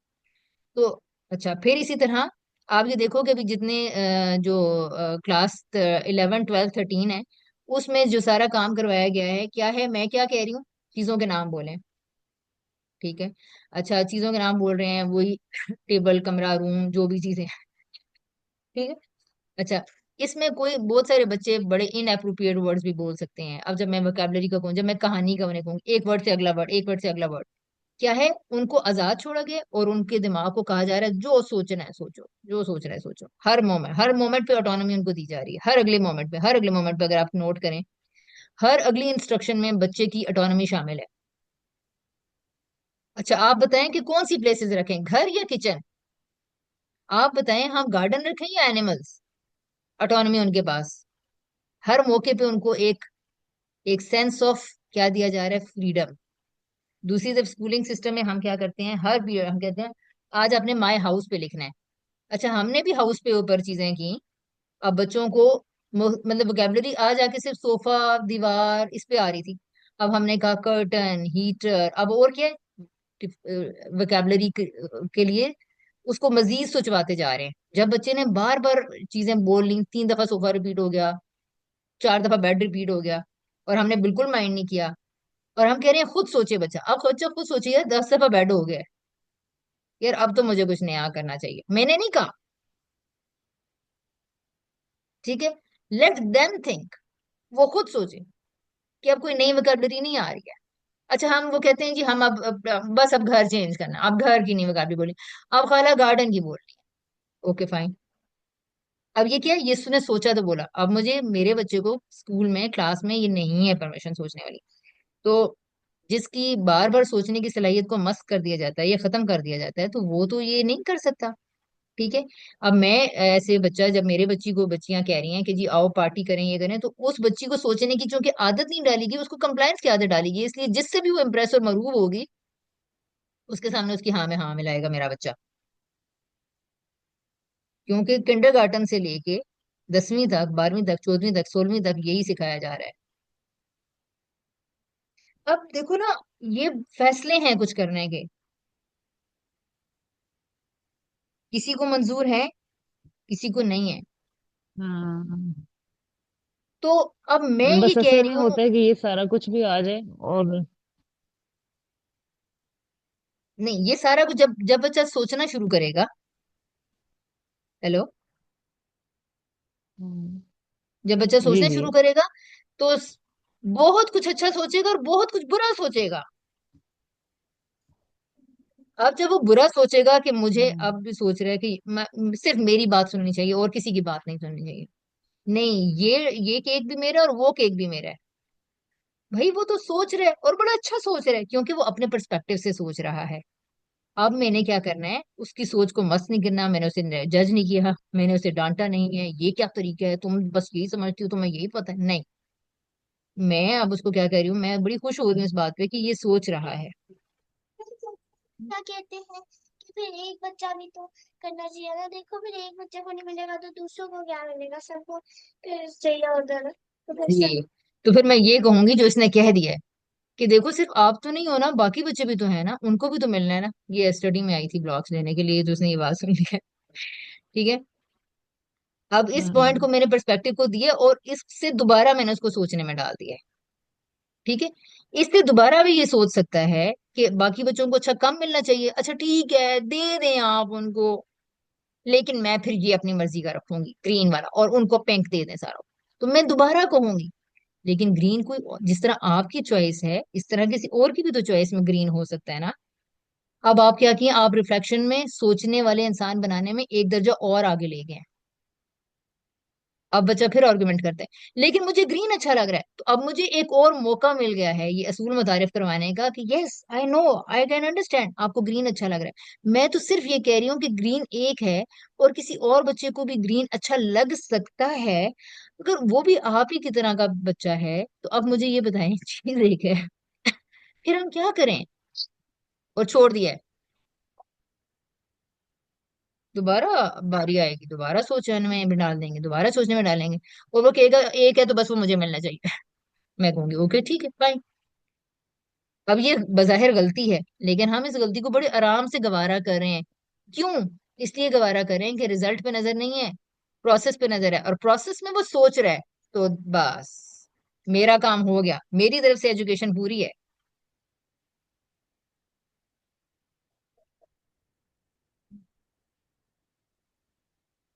तो अच्छा, फिर इसी तरह आप ये देखो कि अभी जितने जो क्लास 11, 12, 13 है, उसमें जो सारा काम करवाया गया है क्या है, मैं क्या कह रही हूँ, चीजों के नाम बोलें। ठीक है। अच्छा, चीजों के नाम बोल रहे हैं, वही टेबल, कमरा, रूम, जो भी चीजें। ठीक है। अच्छा, इसमें कोई बहुत सारे बच्चे बड़े इनएप्रोप्रिएट वर्ड्स भी बोल सकते हैं। अब जब मैं वोकेबलरी का कहूँ, जब मैं कहानी का उन्हें कहूँ, एक वर्ड से अगला वर्ड, एक वर्ड से अगला वर्ड, क्या है, उनको आजाद छोड़ा गया और उनके दिमाग को कहा जा रहा है जो सोचना है सोचो, जो सोचना है सोचो, हर मोमेंट पे ऑटोनॉमी उनको दी जा रही है, हर अगले मोमेंट पे, हर अगले मोमेंट पे, अगर आप नोट करें, हर अगली इंस्ट्रक्शन में बच्चे की ऑटोनॉमी शामिल है। अच्छा, आप बताएं कि कौन सी प्लेसेस रखें, घर या किचन? आप बताएं, हम गार्डन रखें या एनिमल्स? ऑटोनॉमी उनके पास, हर मौके पे उनको एक एक सेंस ऑफ क्या दिया जा रहा है, फ्रीडम। दूसरी तरफ स्कूलिंग सिस्टम में हम क्या करते हैं, हर पीरियड हम कहते हैं आज आपने माय हाउस पे लिखना है। अच्छा, हमने भी हाउस पे ऊपर चीजें की। अब बच्चों को मतलब वोकेबलरी आज आके सिर्फ सोफा, दीवार, इस पे आ रही थी, अब हमने कहा कर्टन, हीटर, अब और क्या है वोकेबलरी के लिए उसको मजीद सोचवाते जा रहे हैं। जब बच्चे ने बार बार चीजें बोल ली, 3 दफा सोफा रिपीट हो गया, 4 दफा बेड रिपीट हो गया, और हमने बिल्कुल माइंड नहीं किया, और हम कह रहे हैं खुद सोचे बच्चा, अब बच्चा खुद सोचिए, 10 दफा बेड हो गया, यार अब तो मुझे कुछ नया करना चाहिए, मैंने नहीं कहा। ठीक है, लेट देम थिंक, वो खुद सोचे कि अब कोई नई वोकेबलरी नहीं आ रही है, अच्छा हम वो कहते हैं जी हम अब बस अब घर चेंज करना, अब घर की नहीं वकाबी बोली, अब खाला गार्डन की बोल रही है। Okay fine. अब ये क्या है, ये उसने सोचा तो बोला, अब मुझे मेरे बच्चे को स्कूल में क्लास में ये नहीं है परमिशन सोचने वाली। तो जिसकी बार बार सोचने की सलाहियत को मस्क कर दिया जाता है या खत्म कर दिया जाता है, तो वो तो ये नहीं कर सकता। ठीक है। अब मैं ऐसे बच्चा, जब मेरे बच्ची को बच्चियां कह रही हैं कि जी आओ पार्टी करें ये करें, तो उस बच्ची को सोचने की चूंकि आदत नहीं डालेगी, उसको कंप्लायंस की आदत डालेगी, इसलिए जिससे भी वो इम्प्रेस और मरूब होगी उसके सामने उसकी हाँ में हाँ मिलाएगा मेरा बच्चा। क्योंकि किंडरगार्टन से लेके 10वीं तक, 12वीं तक, 14वीं तक, 16वीं तक यही सिखाया जा रहा है। अब देखो ना, ये फैसले हैं कुछ करने के, किसी को मंजूर है, किसी को नहीं है। हाँ, तो अब मैं ये बस कह असल रही में हूँ, होता है कि ये सारा कुछ भी आ जाए और नहीं ये सारा कुछ जब जब बच्चा सोचना शुरू करेगा। हेलो। हम्म, जब बच्चा जी सोचना जी। शुरू करेगा तो बहुत कुछ अच्छा सोचेगा और बहुत कुछ बुरा सोचेगा। अब जब वो बुरा सोचेगा कि मुझे हम्म, अब भी सोच रहा है कि सिर्फ मेरी बात सुननी चाहिए और किसी की बात नहीं सुननी चाहिए, नहीं ये केक भी मेरा और वो केक भी मेरा है। भाई वो तो सोच रहा है और बड़ा अच्छा सोच रहा है, क्योंकि वो अपने पर्सपेक्टिव से सोच रहा है। अब मैंने क्या करना है, उसकी सोच को मस्त नहीं करना, मैंने उसे जज नहीं किया, मैंने उसे डांटा नहीं है ये क्या तरीका है, तुम बस यही समझती हो, तुम्हें यही पता है, नहीं। मैं अब उसको क्या कर रही हूँ, मैं बड़ी खुश हो रही हूँ इस बात पे कि ये सोच रहा है। क्या कहते हैं कि फिर एक बच्चा भी तो करना चाहिए ना। देखो फिर एक बच्चे को नहीं मिलेगा तो दूसरों को क्या मिलेगा, सबको फिर चाहिए उधर, तो फिर सब। ये तो फिर मैं ये कहूंगी जो इसने कह दिया है कि देखो सिर्फ आप तो नहीं हो ना, बाकी बच्चे भी तो है ना, उनको भी तो मिलना है ना। ये स्टडी में आई थी ब्लॉग्स लेने के लिए, तो उसने ये बात सुन ली है। ठीक है। अब इस पॉइंट को हम्म, मैंने पर्सपेक्टिव को दिया और इससे दोबारा मैंने उसको सोचने में डाल दिया है। ठीक है। इससे दोबारा भी ये सोच सकता है कि बाकी बच्चों को अच्छा कम मिलना चाहिए, अच्छा ठीक है दे दें आप उनको, लेकिन मैं फिर ये अपनी मर्जी का रखूंगी ग्रीन वाला और उनको पिंक दे दें सारा। तो मैं दोबारा कहूंगी, लेकिन ग्रीन कोई जिस तरह आपकी चॉइस है इस तरह किसी और की भी तो चॉइस में ग्रीन हो सकता है ना। अब आप क्या किए, आप रिफ्लेक्शन में सोचने वाले इंसान बनाने में एक दर्जा और आगे ले गए हैं। अब बच्चा फिर आर्गुमेंट करता है लेकिन मुझे ग्रीन अच्छा लग रहा है, तो अब मुझे एक और मौका मिल गया है ये असूल मुतारिफ करवाने का कि yes I know, I can understand आपको ग्रीन अच्छा लग रहा है। मैं तो सिर्फ ये कह रही हूँ कि ग्रीन एक है और किसी और बच्चे को भी ग्रीन अच्छा लग सकता है, अगर वो भी आप ही की तरह का बच्चा है। तो अब मुझे ये बताएं चीज एक है, फिर हम क्या करें। और छोड़ दिया है। दोबारा बारी आएगी, दोबारा सोचने में भी डाल देंगे, दोबारा सोचने में डालेंगे। और वो कहेगा एक है तो बस वो मुझे मिलना चाहिए। मैं कहूंगी ओके ठीक है बाय। अब ये बज़ाहिर गलती है, लेकिन हम इस गलती को बड़े आराम से गवारा कर रहे हैं। क्यों? इसलिए गवारा कर रहे हैं कि रिजल्ट पे नजर नहीं है, प्रोसेस पे नजर है, और प्रोसेस में वो सोच रहा है। तो बस मेरा काम हो गया, मेरी तरफ से एजुकेशन पूरी है।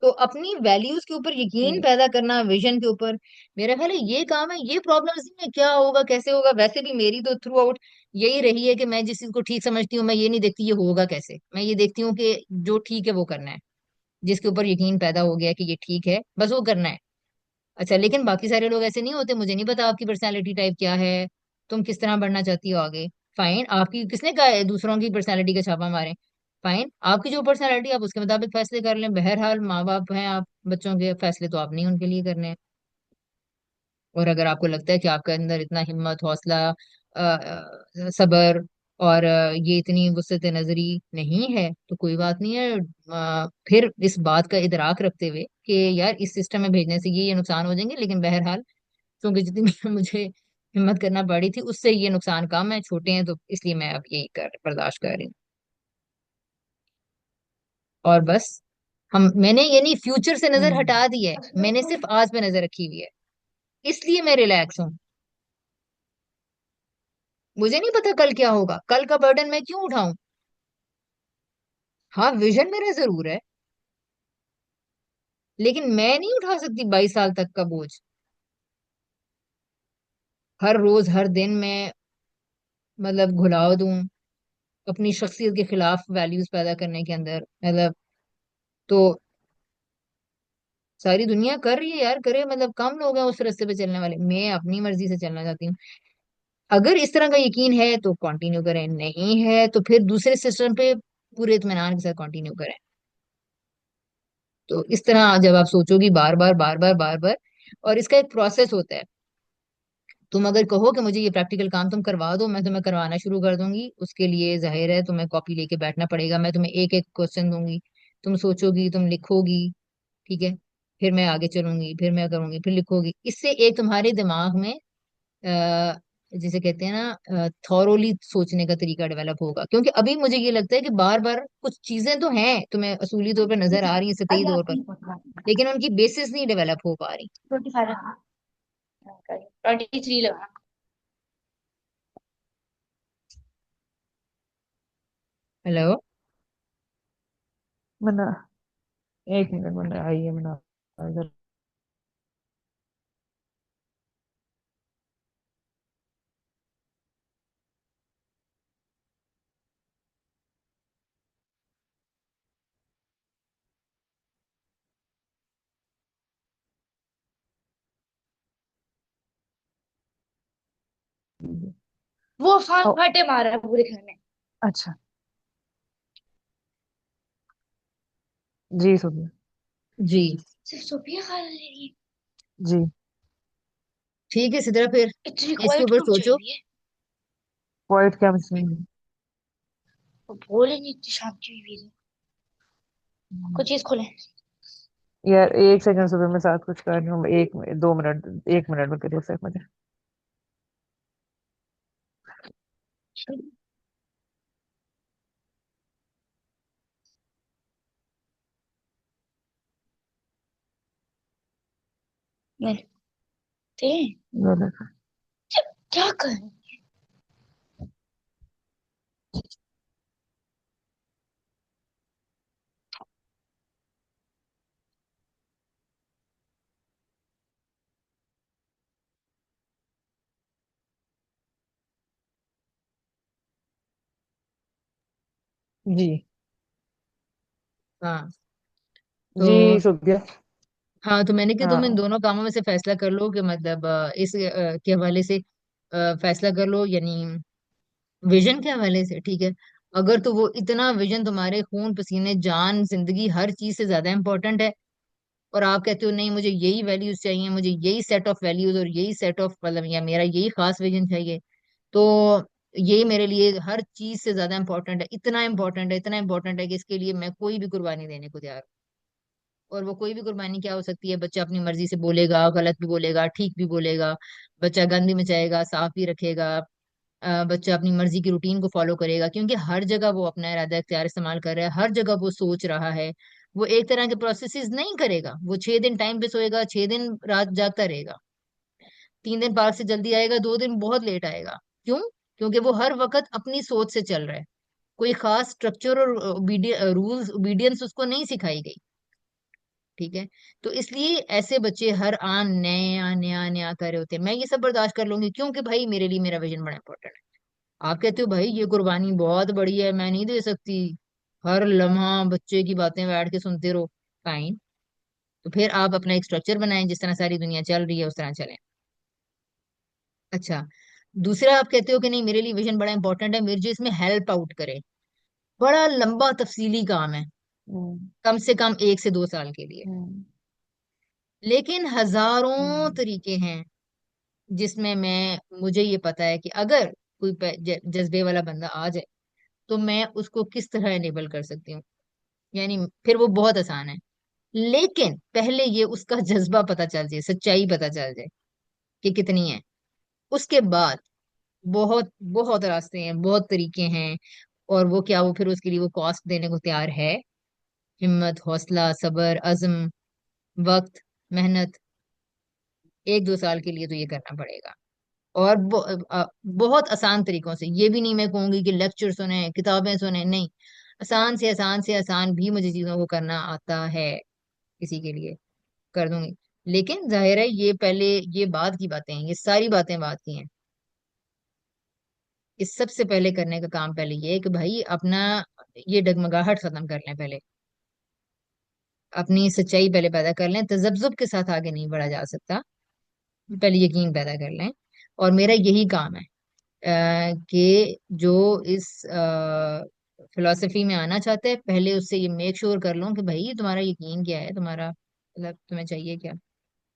तो अपनी वैल्यूज के ऊपर यकीन जी। पैदा करना, विजन के ऊपर, मेरा ख्याल है ये काम है। ये प्रॉब्लम्स नहीं है क्या होगा कैसे होगा, वैसे भी मेरी तो थ्रू आउट यही रही है कि मैं जिस चीज को ठीक समझती हूँ मैं ये नहीं देखती ये होगा कैसे, मैं ये देखती हूँ कि जो ठीक है वो करना है, जिसके ऊपर यकीन पैदा हो गया कि ये ठीक है बस वो करना है। अच्छा लेकिन बाकी सारे लोग ऐसे नहीं होते, मुझे नहीं पता आपकी पर्सनैलिटी टाइप क्या है, तुम किस तरह बढ़ना चाहती हो आगे। फाइन, आपकी किसने कहा है दूसरों की पर्सनैलिटी का छापा मारें। फाइन, आपकी जो पर्सनैलिटी आप उसके मुताबिक फैसले कर लें, बहरहाल माँ बाप हैं आप, बच्चों के फैसले तो आपने उनके लिए करने हैं। और अगर आपको लगता है कि आपके अंदर इतना हिम्मत, हौसला, सब्र और ये इतनी वुसअत नजरी नहीं है, तो कोई बात नहीं है। फिर इस बात का इदराक रखते हुए कि यार इस सिस्टम में भेजने से ये नुकसान हो जाएंगे, लेकिन बहरहाल क्योंकि जितनी मुझे हिम्मत करना पड़ी थी उससे ये नुकसान कम है, छोटे हैं, तो इसलिए मैं अब यही कर बर्दाश्त कर रही हूँ। और बस मैंने ये नहीं फ्यूचर से नजर हम्म, हटा दी है, मैंने सिर्फ आज पे नजर रखी हुई है, इसलिए मैं रिलैक्स हूँ। मुझे नहीं पता कल क्या होगा, कल का बर्डन मैं क्यों उठाऊं। हाँ विजन मेरा जरूर है, लेकिन मैं नहीं उठा सकती 22 साल तक का बोझ, हर रोज हर दिन में मतलब घुला दूं अपनी शख्सियत के खिलाफ वैल्यूज पैदा करने के अंदर, मतलब। तो सारी दुनिया कर रही है यार, करे, मतलब कम लोग हैं उस रास्ते पे चलने वाले, मैं अपनी मर्जी से चलना चाहती हूँ। अगर इस तरह का यकीन है तो कंटिन्यू करें, नहीं है तो फिर दूसरे सिस्टम पे पूरे इत्मीनान के साथ कंटिन्यू करें। तो इस तरह जब आप सोचोगी बार बार बार बार बार बार, और इसका एक प्रोसेस होता है। तुम अगर कहो कि मुझे ये प्रैक्टिकल काम तुम करवा दो, मैं तुम्हें करवाना शुरू कर दूंगी, उसके लिए जाहिर है तुम्हें कॉपी लेके बैठना पड़ेगा, मैं तुम्हें एक एक क्वेश्चन दूंगी, तुम सोचोगी, तुम लिखोगी, ठीक है, फिर मैं आगे चलूंगी, फिर मैं करूंगी, फिर लिखोगी, इससे एक तुम्हारे दिमाग में अ, जिसे कहते हैं ना थॉरोली सोचने का तरीका डेवलप होगा। क्योंकि अभी मुझे ये लगता है कि बार बार कुछ चीजें तो हैं तुम्हें असूली तौर पर नजर आ रही है, सतही अभी तौर आप पर, नहीं पकड़ा। लेकिन उनकी बेसिस नहीं डेवलप हो पा रही। 25 रखा, 23 लगा। हेलो। मना, एक मिनट मना, आइए मना इधर। वो ओ, फटे मारा है पूरे घर में। अच्छा। जी सुनिए। जी। सिर्फ सोफिया खा ले रही है। जी। ठीक है सिद्रा, फिर इतनी इसके क्वाइट ऊपर क्यों सोचो। चाहिए? पॉइंट क्या मसला वो बोले नहीं, इतनी शांति हुई है। है? कोई चीज खोले। यार एक सेकंड, सुबह मैं साथ कुछ कर रही हूँ, 1 2 मिनट, 1 मिनट में करिए सिर्फ मुझे। नहीं थे। बोलो। क्या कर। जी। हाँ। तो जी सुबह। हाँ, तो मैंने कि तुम इन हाँ। दोनों कामों में से फैसला कर लो कि मतलब इस के हवाले से फैसला कर लो, यानी विजन के हवाले से, ठीक है। अगर तो वो इतना विजन तुम्हारे खून पसीने जान जिंदगी हर चीज से ज्यादा इंपॉर्टेंट है, और आप कहते हो नहीं मुझे यही वैल्यूज चाहिए, मुझे यही सेट ऑफ वैल्यूज और यही सेट ऑफ मतलब या मेरा यही खास विजन चाहिए, तो यही मेरे लिए हर चीज से ज्यादा इंपॉर्टेंट है, इतना इंपॉर्टेंट है, इतना इंपॉर्टेंट है कि इसके लिए मैं कोई भी कुर्बानी देने को तैयार हूं। और वो कोई भी कुर्बानी क्या हो सकती है? बच्चा अपनी मर्जी से बोलेगा, गलत भी बोलेगा, ठीक भी बोलेगा, बच्चा गंद भी मचाएगा, साफ भी रखेगा, बच्चा अपनी मर्जी की रूटीन को फॉलो करेगा, क्योंकि हर जगह वो अपना इरादा इख्तियार इस्तेमाल कर रहा है, हर जगह वो सोच रहा है। वो एक तरह के प्रोसेसेस नहीं करेगा, वो 6 दिन टाइम पे सोएगा, 6 दिन रात जागता रहेगा, 3 दिन पार्क से जल्दी आएगा, 2 दिन बहुत लेट आएगा। क्यों? क्योंकि वो हर वक्त अपनी सोच से चल रहा है, कोई खास स्ट्रक्चर और रूल्स ओबीडियंस उसको नहीं सिखाई गई, ठीक है। तो इसलिए ऐसे बच्चे हर आन नया नया नया कर रहे होते हैं। मैं ये सब बर्दाश्त कर लूंगी क्योंकि भाई मेरे लिए मेरा विजन बड़ा इंपॉर्टेंट है। आप कहते हो भाई ये कुर्बानी बहुत बड़ी है, मैं नहीं दे सकती, हर लम्हा बच्चे की बातें बैठ के सुनते रहो, फाइन। तो फिर आप अपना एक स्ट्रक्चर बनाएं, जिस तरह सारी दुनिया चल रही है उस तरह चलें। अच्छा, दूसरा आप कहते हो कि नहीं मेरे लिए विजन बड़ा इंपॉर्टेंट है, मेरे जो इसमें हेल्प आउट करे, बड़ा लंबा तफसीली काम है, हम्म। कम से कम 1 से 2 साल के लिए, हम्म। लेकिन हजारों हम्म। तरीके हैं जिसमें मैं मुझे ये पता है कि अगर कोई जज्बे वाला बंदा आ जाए तो मैं उसको किस तरह इनेबल कर सकती हूँ। यानी फिर वो बहुत आसान है, लेकिन पहले ये उसका जज्बा पता चल जाए, सच्चाई पता चल जाए कि कितनी है। उसके बाद बहुत बहुत रास्ते हैं, बहुत तरीके हैं, और वो क्या, वो फिर उसके लिए वो कॉस्ट देने को तैयार है, हिम्मत, हौसला, सब्र, अज़्म, वक्त, मेहनत। 1 2 साल के लिए तो ये करना पड़ेगा। और बहुत आसान तरीकों से, ये भी नहीं मैं कहूंगी कि लेक्चर सुने, किताबें सुने, नहीं, आसान से आसान से आसान भी मुझे चीजों को करना आता है, किसी के लिए कर दूंगी। लेकिन जाहिर है ये पहले, ये बाद की बातें हैं, ये सारी बातें बात की हैं। इस सबसे पहले करने का काम पहले ये है कि भाई अपना ये डगमगाहट खत्म कर लें पहले, अपनी सच्चाई पहले पैदा कर लें। तजब्जुब के साथ आगे नहीं बढ़ा जा सकता, पहले यकीन पैदा कर लें। और मेरा यही काम है कि जो इस फिलोसफी में आना चाहते हैं, पहले उससे ये मेक श्योर कर लूं कि भाई तुम्हारा यकीन क्या है, तुम्हारा मतलब तुम्हें चाहिए क्या।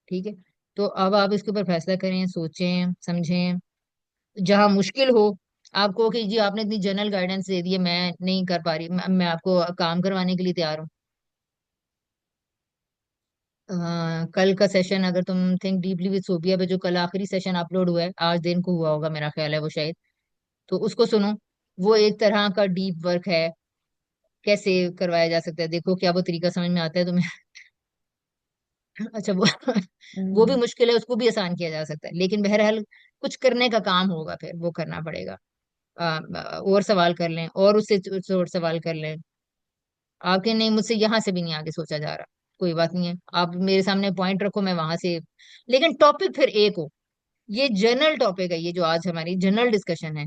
ठीक है, तो अब आप इसके ऊपर फैसला करें, सोचें समझें। जहां मुश्किल हो, आपको कि जी आपने इतनी जनरल गाइडेंस दे दी है, मैं नहीं कर पा रही, मैं आपको काम करवाने के लिए तैयार हूँ। कल का सेशन अगर तुम थिंक डीपली विद सोफिया पे, जो कल आखिरी सेशन अपलोड हुआ है, आज दिन को हुआ होगा मेरा ख्याल है वो शायद, तो उसको सुनो। वो एक तरह का डीप वर्क है, कैसे करवाया जा सकता है, देखो क्या वो तरीका समझ में आता है तुम्हें। अच्छा वो भी हम्म। मुश्किल है, उसको भी आसान किया जा सकता है, लेकिन बहरहाल कुछ करने का काम होगा, फिर वो करना पड़ेगा। और सवाल कर लें, और उससे और सवाल कर लें। आगे नहीं, मुझसे यहाँ से भी नहीं आगे सोचा जा रहा, कोई बात नहीं है, आप मेरे सामने पॉइंट रखो, मैं वहां से। लेकिन टॉपिक फिर एक हो। ये जनरल टॉपिक है, ये जो आज हमारी जनरल डिस्कशन है।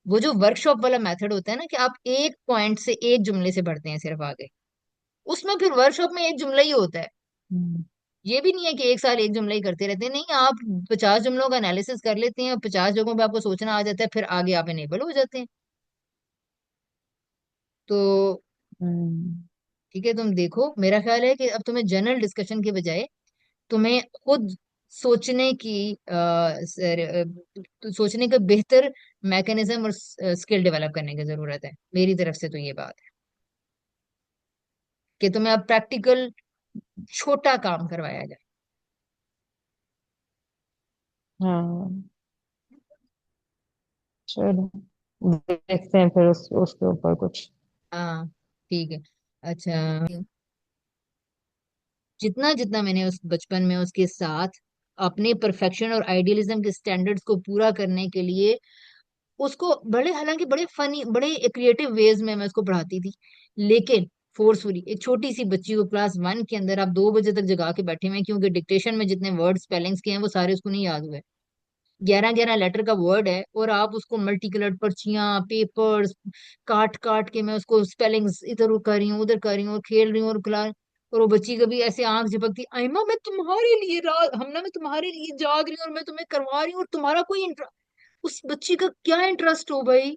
वो जो वर्कशॉप वाला मेथड होता है ना, कि आप एक पॉइंट से एक जुमले से बढ़ते हैं सिर्फ आगे, उसमें फिर वर्कशॉप में एक जुमला ही होता है। हम्म। ये भी नहीं है कि एक साल एक जुमला ही करते रहते हैं, नहीं, आप 50 जुमलों का एनालिसिस कर लेते हैं, 50 जगहों पे आपको सोचना आ जाता है, फिर आगे आप इनेबल हो जाते हैं। तो हम्म। ठीक है, तुम देखो, मेरा ख्याल है कि अब तुम्हें जनरल डिस्कशन के बजाय तुम्हें खुद सोचने की सोचने का बेहतर मैकेनिज्म और स्किल डेवलप करने की जरूरत है, मेरी तरफ से तो ये बात है कि तुम्हें अब प्रैक्टिकल छोटा काम करवाया जाए। हाँ, चलो देखते हैं फिर उसके ऊपर कुछ। हाँ ठीक है। अच्छा, जितना जितना मैंने उस बचपन में उसके साथ अपने परफेक्शन और आइडियलिज्म के स्टैंडर्ड्स को पूरा करने के लिए उसको बड़े, हालांकि बड़े फनी, बड़े क्रिएटिव वेज में मैं उसको पढ़ाती थी, लेकिन फोर्सफुली एक छोटी सी बच्ची को क्लास 1 के अंदर आप 2 बजे तक जगा के बैठे हुए हैं, क्योंकि डिक्टेशन में जितने वर्ड स्पेलिंग्स के हैं वो सारे उसको नहीं याद हुए। 11 11 लेटर का वर्ड है, और आप उसको मल्टी कलर्ड पर्चियां, पेपर्स काट काट के मैं उसको स्पेलिंग्स इधर कर रही हूँ, उधर कर रही हूँ, और खेल रही हूँ, और खिला। और वो बच्ची कभी ऐसे आंख झपकती, आइमा मैं तुम्हारे लिए रात हमना मैं तुम्हारे लिए जाग रही हूँ, और मैं तुम्हें करवा रही हूँ, और तुम्हारा कोई उस बच्ची का क्या इंटरेस्ट हो भाई,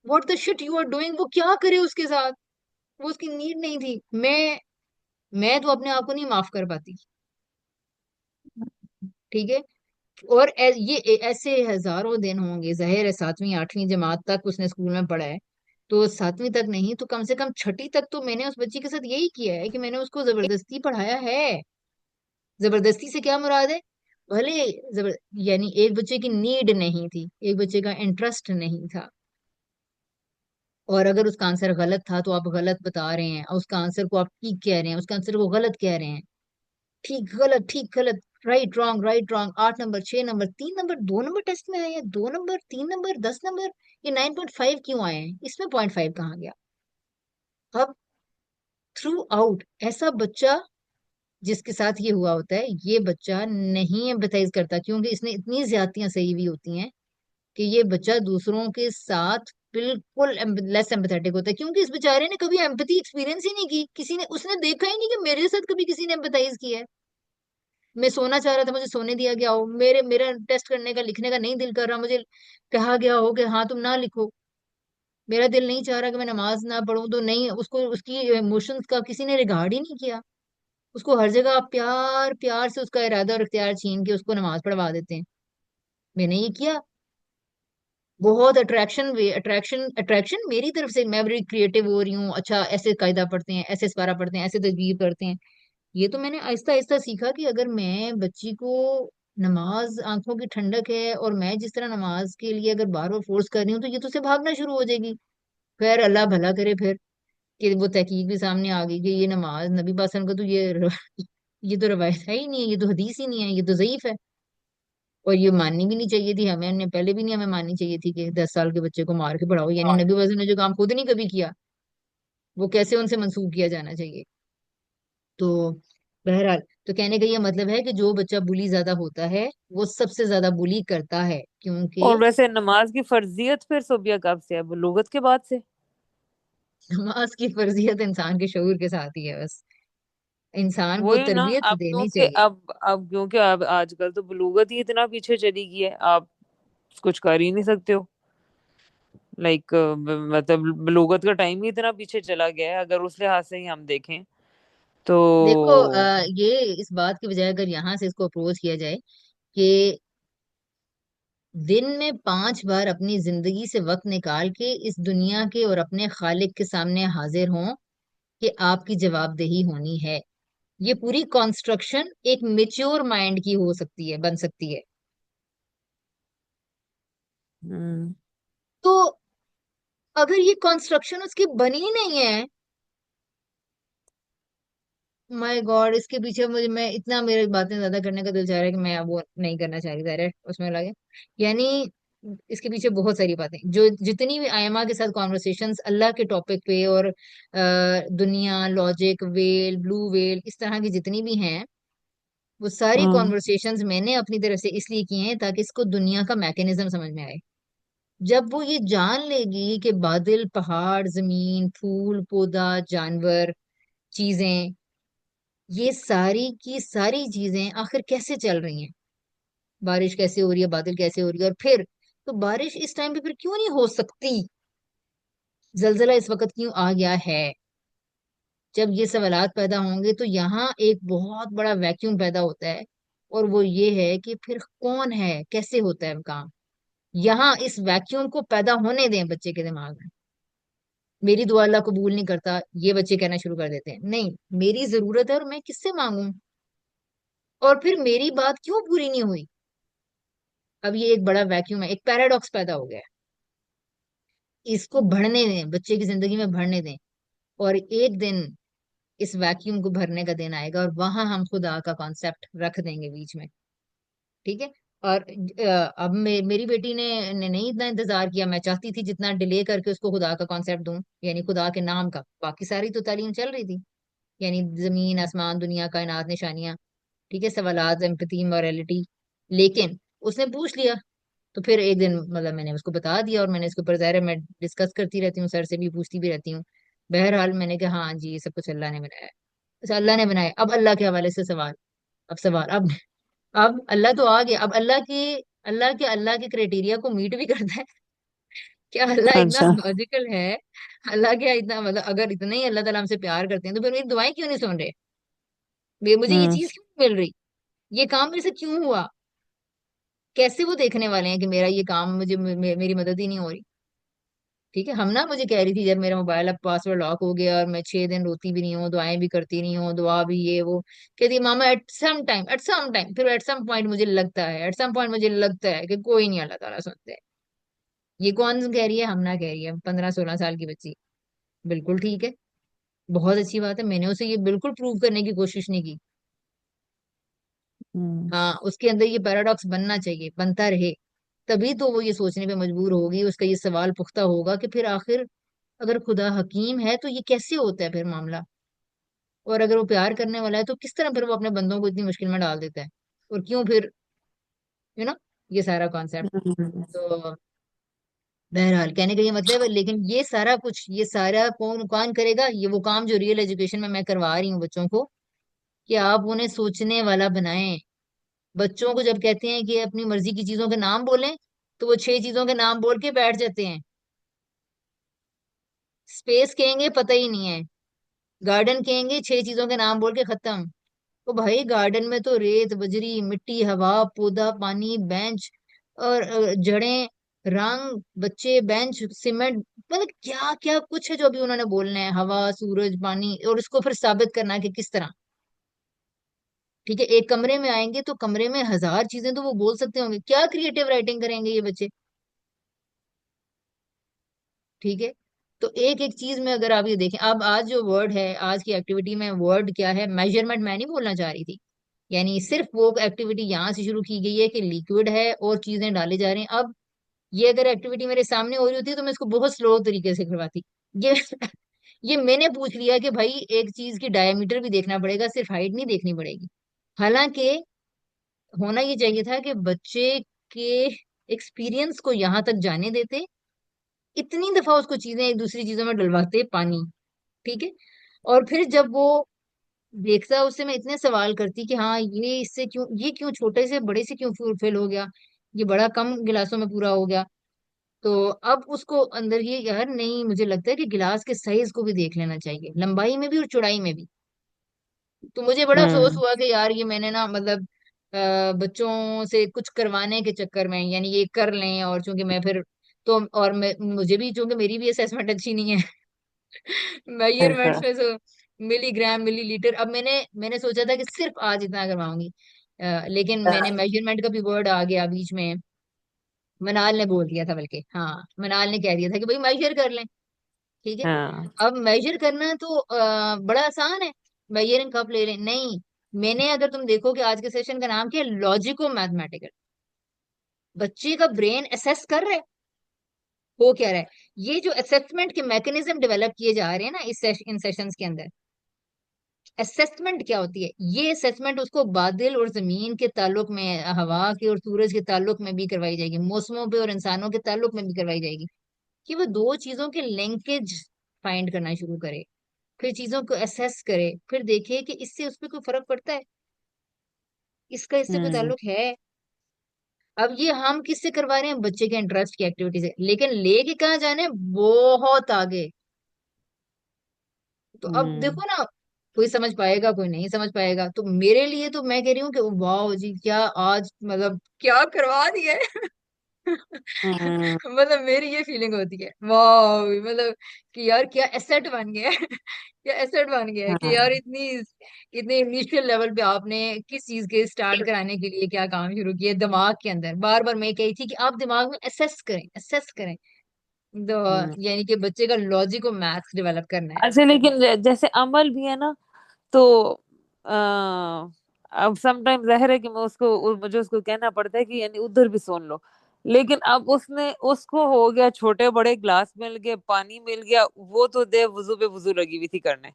what the shit you are doing, वो क्या करे उसके साथ। वो उसकी नीड नहीं थी। मैं तो अपने आप को नहीं माफ कर पाती। ठीक है, और ऐसे हजारों दिन होंगे, जाहिर है 7वीं 8वीं जमात तक उसने स्कूल में पढ़ा है, तो 7वीं तक नहीं तो कम से कम छठी तक तो मैंने उस बच्ची के साथ यही किया है कि मैंने उसको जबरदस्ती पढ़ाया है। जबरदस्ती से क्या मुराद है, भले जबर यानी एक बच्चे की नीड नहीं थी, एक बच्चे का इंटरेस्ट नहीं था, और अगर उसका आंसर गलत था तो आप गलत बता रहे हैं, और उसका आंसर को आप ठीक कह रहे हैं, उसका आंसर को गलत कह रहे हैं। ठीक गलत, right wrong, 8 number, 6 number, 3 number, 2 number test में आए हैं, 2 नंबर, 3 नंबर, 10 नंबर, ये 9.5 क्यों आए हैं, इसमें 0.5 कहाँ गया। अब थ्रू आउट ऐसा बच्चा जिसके साथ ये हुआ होता है, ये बच्चा नहीं एम्पथाइज करता, क्योंकि इसने इतनी ज्यादतियां सही हुई होती हैं कि ये बच्चा दूसरों के साथ बिल्कुल लेस एम्पथेटिक होता है, क्योंकि इस बेचारे ने कभी एम्पैथी एक्सपीरियंस ही नहीं की, किसी ने उसने देखा ही नहीं कि मेरे साथ कभी किसी ने एम्पथाइज किया है। मैं सोना चाह रहा था, मुझे सोने दिया गया हो, मेरा टेस्ट करने का, लिखने का नहीं दिल कर रहा, मुझे कहा गया हो कि हाँ तुम ना लिखो, मेरा दिल नहीं चाह रहा कि मैं नमाज ना पढूं, तो नहीं, उसको उसकी इमोशंस का किसी ने रिगार्ड ही नहीं किया। उसको हर जगह आप प्यार प्यार से उसका इरादा और इख्तियार छीन के उसको नमाज पढ़वा देते हैं। मैंने ये किया, बहुत अट्रैक्शन अट्रैक्शन मेरी तरफ से, मैं बड़ी क्रिएटिव हो रही हूँ, अच्छा ऐसे कायदा पढ़ते हैं, ऐसे इस्पारा पढ़ते हैं, ऐसे तजवीर करते हैं। ये तो मैंने आहिस्ता आहिस्ता सीखा कि अगर मैं बच्ची को, नमाज आंखों की ठंडक है, और मैं जिस तरह नमाज के लिए अगर बार बार फोर्स कर रही हूँ, तो ये तो उसे भागना शुरू हो जाएगी। खैर अल्लाह भला करे फिर, कि वो तहकीक भी सामने आ गई कि ये नमाज नबी पासन का तो ये तो रवायत है ही नहीं है, ये तो हदीस ही नहीं है, ये तो ज़ईफ है। और ये माननी भी नहीं चाहिए थी हमें, हमने पहले भी नहीं हमें माननी चाहिए थी कि 10 साल के बच्चे को मार के पढ़ाओ, यानी नबी वसल्लम ने जो काम खुद नहीं कभी किया, वो कैसे उनसे मंसूब किया जाना चाहिए। तो बहरहाल, तो कहने का ये मतलब है कि जो बच्चा बुली ज्यादा होता है वो सबसे ज्यादा बुली करता है, और क्योंकि वैसे नमाज की फर्जियत फिर सोबिया कब से है, बलूगत के बाद से? नमाज की फर्जियत इंसान के शऊर के साथ ही है बस। इंसान को वही ना। तरबियत अब देनी क्योंकि चाहिए। अब क्योंकि अब आजकल तो बलूगत ही इतना पीछे चली गई है, आप कुछ कर ही नहीं सकते हो। लाइक मतलब बलूगत का टाइम ही इतना पीछे चला गया है, अगर उस लिहाज से ही हम देखें तो। देखो, ये इस बात की बजाय अगर यहाँ से इसको अप्रोच किया जाए कि दिन में 5 बार अपनी जिंदगी से वक्त निकाल के इस दुनिया के और अपने खालिक के सामने हाजिर हों कि आपकी जवाबदेही होनी है, ये पूरी कॉन्स्ट्रक्शन एक मेच्योर माइंड की हो सकती है, बन सकती है। हम्म। तो अगर ये कॉन्स्ट्रक्शन उसकी बनी ही नहीं है, माय गॉड, इसके पीछे मुझे, मैं इतना, मेरी बातें ज्यादा करने का दिल चाह रहा है कि मैं अब वो नहीं करना चाह रही डायरेक्ट उसमें लगे। यानी इसके पीछे बहुत सारी बातें, जो जितनी भी आयमा के साथ कॉन्वर्सेशंस अल्लाह के टॉपिक पे और दुनिया, लॉजिक, वेल, ब्लू वेल, इस तरह की जितनी भी हैं, वो सारी हम्म। कॉन्वर्सेशंस मैंने अपनी तरफ से इसलिए की हैं ताकि इसको दुनिया का मैकेनिज्म समझ में आए। जब वो ये जान लेगी कि बादल, पहाड़, जमीन, फूल, पौधा, जानवर, चीजें, ये सारी की सारी चीजें आखिर कैसे चल रही हैं, बारिश कैसे हो रही है, बादल कैसे हो रही है, और फिर तो बारिश इस टाइम पे फिर क्यों नहीं हो सकती, जलजला इस वक्त क्यों आ गया है, जब ये सवालात पैदा होंगे तो यहाँ एक बहुत बड़ा वैक्यूम पैदा होता है। और वो ये है कि फिर कौन है, कैसे होता है काम, यहाँ इस वैक्यूम को पैदा होने दें बच्चे के दिमाग में। मेरी दुआ अल्लाह कबूल नहीं करता, ये बच्चे कहना शुरू कर देते हैं, नहीं, मेरी जरूरत है और मैं किससे मांगू, और फिर मेरी बात क्यों पूरी नहीं हुई। अब ये एक बड़ा वैक्यूम है, एक पैराडॉक्स पैदा हो गया है। इसको बढ़ने दें, बच्चे की जिंदगी में भरने दें, और एक दिन इस वैक्यूम को भरने का दिन आएगा और वहां हम खुदा का कॉन्सेप्ट रख देंगे बीच में। ठीक है। और अब मेरी बेटी ने नहीं इतना इंतजार किया, मैं चाहती थी जितना डिले करके उसको खुदा का कॉन्सेप्ट दूं, यानी खुदा के नाम का, बाकी सारी तो तालीम चल रही थी, यानी जमीन आसमान दुनिया कायनात निशानियां, ठीक है, सवालात, एम्पैथी, मॉरलिटी। लेकिन उसने पूछ लिया, तो फिर एक दिन मतलब मैंने उसको बता दिया, और मैंने इसके ऊपर, ज़ाहिर है मैं डिस्कस करती रहती हूँ, सर से भी पूछती भी रहती हूँ। बहरहाल मैंने कहा हाँ जी, ये सब कुछ अल्लाह ने बनाया है। अच्छा, अल्लाह ने बनाया, अब अल्लाह के हवाले से सवाल। अब सवाल, अब अल्लाह तो आ गया, अब अल्लाह के क्राइटेरिया को मीट भी करता है। क्या अल्लाह इतना अच्छा। लॉजिकल है? अल्लाह क्या इतना, मतलब अगर इतना ही अल्लाह ताला हमसे प्यार करते हैं तो फिर मेरी दुआएं क्यों नहीं सुन रहे, मुझे ये हम्म। चीज क्यों नहीं मिल रही, ये काम मेरे से क्यों हुआ, कैसे वो देखने वाले हैं कि मेरा ये काम, मेरी मदद ही नहीं हो रही। ठीक है, हम ना, मुझे कह रही थी जब मेरा मोबाइल अब पासवर्ड लॉक हो गया और मैं 6 दिन रोती भी नहीं हूँ, दुआएं भी करती नहीं हूँ, दुआ भी ये वो, कहती है, मामा एट सम टाइम फिर एट सम पॉइंट मुझे लगता है, एट सम पॉइंट मुझे लगता है कि कोई नहीं अल्लाह ताला सुनते है। ये कौन कह रही है? हम ना कह रही है, 15-16 साल की बच्ची। बिल्कुल ठीक है, बहुत अच्छी बात है, मैंने उसे ये बिल्कुल प्रूव करने की कोशिश नहीं की। हम्म। हाँ, उसके अंदर ये पैराडॉक्स बनना चाहिए, बनता रहे, तभी तो वो ये सोचने पे मजबूर होगी, उसका ये सवाल पुख्ता होगा कि फिर आखिर अगर खुदा हकीम है तो ये कैसे होता है फिर मामला, और अगर वो प्यार करने वाला है तो किस तरह फिर वो अपने बंदों को इतनी मुश्किल में डाल देता है, और क्यों फिर, ये सारा कॉन्सेप्ट। हम्म। तो बहरहाल कहने का ये मतलब है, लेकिन ये सारा कुछ, ये सारा कौन कौन करेगा, ये वो काम जो रियल एजुकेशन में मैं करवा रही हूँ बच्चों को, कि आप उन्हें सोचने वाला बनाएं। बच्चों को जब कहते हैं कि अपनी मर्जी की चीजों के नाम बोलें, तो वो 6 चीजों के नाम बोल के बैठ जाते हैं। स्पेस कहेंगे, पता ही नहीं है। गार्डन कहेंगे, 6 चीजों के नाम बोल के खत्म। तो भाई गार्डन में तो रेत, बजरी, मिट्टी, हवा, पौधा, पानी, बेंच, और जड़ें, रंग, बच्चे, बेंच, सीमेंट, मतलब क्या क्या कुछ है जो अभी उन्होंने बोलना है, हवा, सूरज, पानी, और इसको फिर साबित करना है कि किस तरह। ठीक है, एक कमरे में आएंगे तो कमरे में हजार चीजें तो वो बोल सकते होंगे, क्या क्रिएटिव राइटिंग करेंगे ये बच्चे। ठीक है। तो एक एक चीज में अगर आप ये देखें, अब आज जो वर्ड है, आज की एक्टिविटी में वर्ड क्या है, मेजरमेंट मैं नहीं बोलना चाह रही थी, यानी सिर्फ वो एक्टिविटी यहाँ से शुरू की गई है कि लिक्विड है और चीजें डाले जा रहे हैं। अब ये अगर एक्टिविटी मेरे सामने हो रही होती तो मैं इसको बहुत स्लो तरीके से करवाती। ये ये मैंने पूछ लिया कि भाई एक चीज की डायमीटर भी देखना पड़ेगा, सिर्फ हाइट नहीं देखनी पड़ेगी। हालांकि होना ये चाहिए था कि बच्चे के एक्सपीरियंस को यहाँ तक जाने देते, इतनी दफा उसको चीजें एक दूसरी चीजों में डलवाते पानी, ठीक है, और फिर जब वो देखता, उससे मैं इतने सवाल करती कि हाँ ये इससे क्यों, ये क्यों छोटे से बड़े से क्यों फेल हो गया, ये बड़ा कम गिलासों में पूरा हो गया। तो अब उसको अंदर ये, यार नहीं, मुझे लगता है कि गिलास के साइज को भी देख लेना चाहिए, लंबाई में भी और चौड़ाई में भी। तो मुझे बड़ा अफसोस हम्म। हुआ कि यार ये मैंने ना मतलब बच्चों से कुछ करवाने के चक्कर में, यानी ये कर लें, और चूंकि मैं फिर तो, और मुझे भी चूंकि मेरी भी असेसमेंट अच्छी नहीं है अच्छा। मेजरमेंट्स में से मिलीग्राम मिलीलीटर, अब मैंने सोचा था कि सिर्फ आज इतना करवाऊंगी, लेकिन मैंने हाँ। मेजरमेंट का भी वर्ड आ गया बीच में। मनाल ने बोल दिया था, बल्कि हाँ मनाल ने कह दिया था कि भाई मेजर कर लें, ठीक है। हाँ। अब मेजर करना तो बड़ा आसान है, मेजरिंग कप ले लें, नहीं। मैंने, अगर तुम देखो कि आज के सेशन का नाम क्या है, लॉजिको मैथमेटिकल, बच्चे का ब्रेन असेस कर रहे हो क्या रहा है। ये जो असेसमेंट के मैकेनिज्म डेवलप किए जा रहे हैं ना इन सेशंस के अंदर, असेसमेंट क्या होती है, ये असेसमेंट उसको बादल और जमीन के ताल्लुक में, हवा के और सूरज के ताल्लुक में भी करवाई जाएगी, मौसमों पे और इंसानों के ताल्लुक में भी करवाई जाएगी, कि वो दो चीजों के लिंकेज फाइंड करना शुरू करे, फिर चीजों को असेस करे, फिर देखे कि इससे उस पर कोई फर्क पड़ता है, इसका इससे कोई हम्म। ताल्लुक है। अब ये हम किससे करवा रहे हैं, बच्चे के इंटरेस्ट की एक्टिविटी से, लेकिन लेके कहाँ जाने, बहुत आगे। तो अब हम्म। देखो ना, कोई समझ पाएगा कोई नहीं समझ पाएगा, तो मेरे लिए तो मैं कह रही हूँ कि वाह जी, क्या आज मतलब क्या करवा दिया है हम्म। मतलब मेरी ये फीलिंग होती है, वाह, मतलब कि यार क्या एसेट बन गया है क्या एसेट बन गया है, कि यार हाँ। इतनी इतने इनिशियल लेवल पे आपने किस चीज के स्टार्ट कराने के लिए क्या काम शुरू किया दिमाग के अंदर। बार बार मैं कही थी कि आप दिमाग में असेस करें, तो हम्म। यानी कि बच्चे का लॉजिक और मैथ्स डेवलप करना है। अच्छा, लेकिन जैसे अमल भी है ना, तो आ, अब समटाइम जाहिर है कि मुझे उसको कहना पड़ता है कि यानी उधर भी सुन लो। लेकिन अब उसको हो गया, छोटे बड़े ग्लास मिल गए, पानी मिल गया, वो तो दे वुजू पे वुजू लगी हुई थी करने,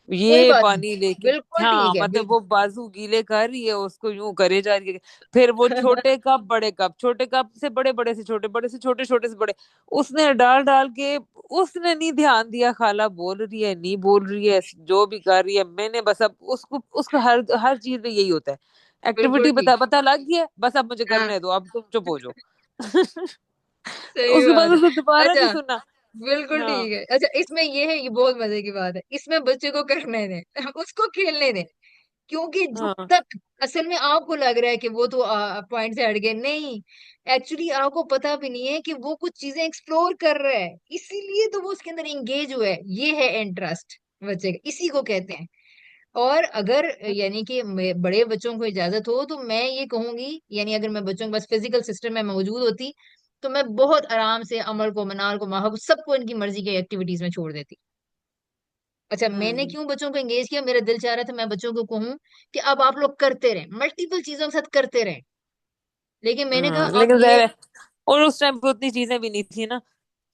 कोई ये बात नहीं, पानी लेके। बिल्कुल हाँ, ठीक है, मतलब बिल्कुल वो बाजू गीले कर रही है, उसको यूं करे जा रही है। फिर वो छोटे कप बड़े कप, छोटे कप से बड़े, बड़े से छोटे, बड़े से छोटे, छोटे से बड़े, उसने डाल डाल के, उसने नहीं ध्यान दिया खाला बोल रही है नहीं बोल रही है, जो भी कर रही है, मैंने बस अब उसको उसको हर हर चीज में यही होता है। बिल्कुल एक्टिविटी ठीक। पता पता लग गई है, बस अब मुझे हाँ, करने दो, अब तुम चुप हो जाओ सही उसके बाद बात है। उसको दोबारा नहीं अच्छा, सुनना। बिल्कुल हाँ। ठीक है। अच्छा, इसमें ये है, ये बहुत मजे की बात है, इसमें बच्चे को करने दें उसको खेलने दें, क्योंकि जब हाँ। तक असल में आपको लग रहा है कि वो तो पॉइंट से हट गए, नहीं, एक्चुअली आपको पता भी नहीं है कि वो कुछ चीजें एक्सप्लोर कर रहा है, इसीलिए तो वो उसके अंदर एंगेज हुआ है, ये है इंटरेस्ट बच्चे का, इसी को कहते हैं। और अगर यानी कि बड़े बच्चों को इजाजत हो तो मैं ये कहूंगी, यानी अगर मैं बच्चों के पास फिजिकल सिस्टम में मौजूद होती, तो मैं बहुत आराम से अमर को, मनाल को, महक सबको इनकी मर्जी की एक्टिविटीज में छोड़ देती। अच्छा, मैंने हम्म। क्यों बच्चों को एंगेज किया, मेरा दिल चाह रहा था मैं बच्चों को कहूं कि अब आप लोग करते रहें, मल्टीपल चीजों के साथ करते रहें, लेकिन मैंने कहा हाँ, अब लेकिन ये, जाहिर है, और उस टाइम पे उतनी चीजें भी नहीं थी ना,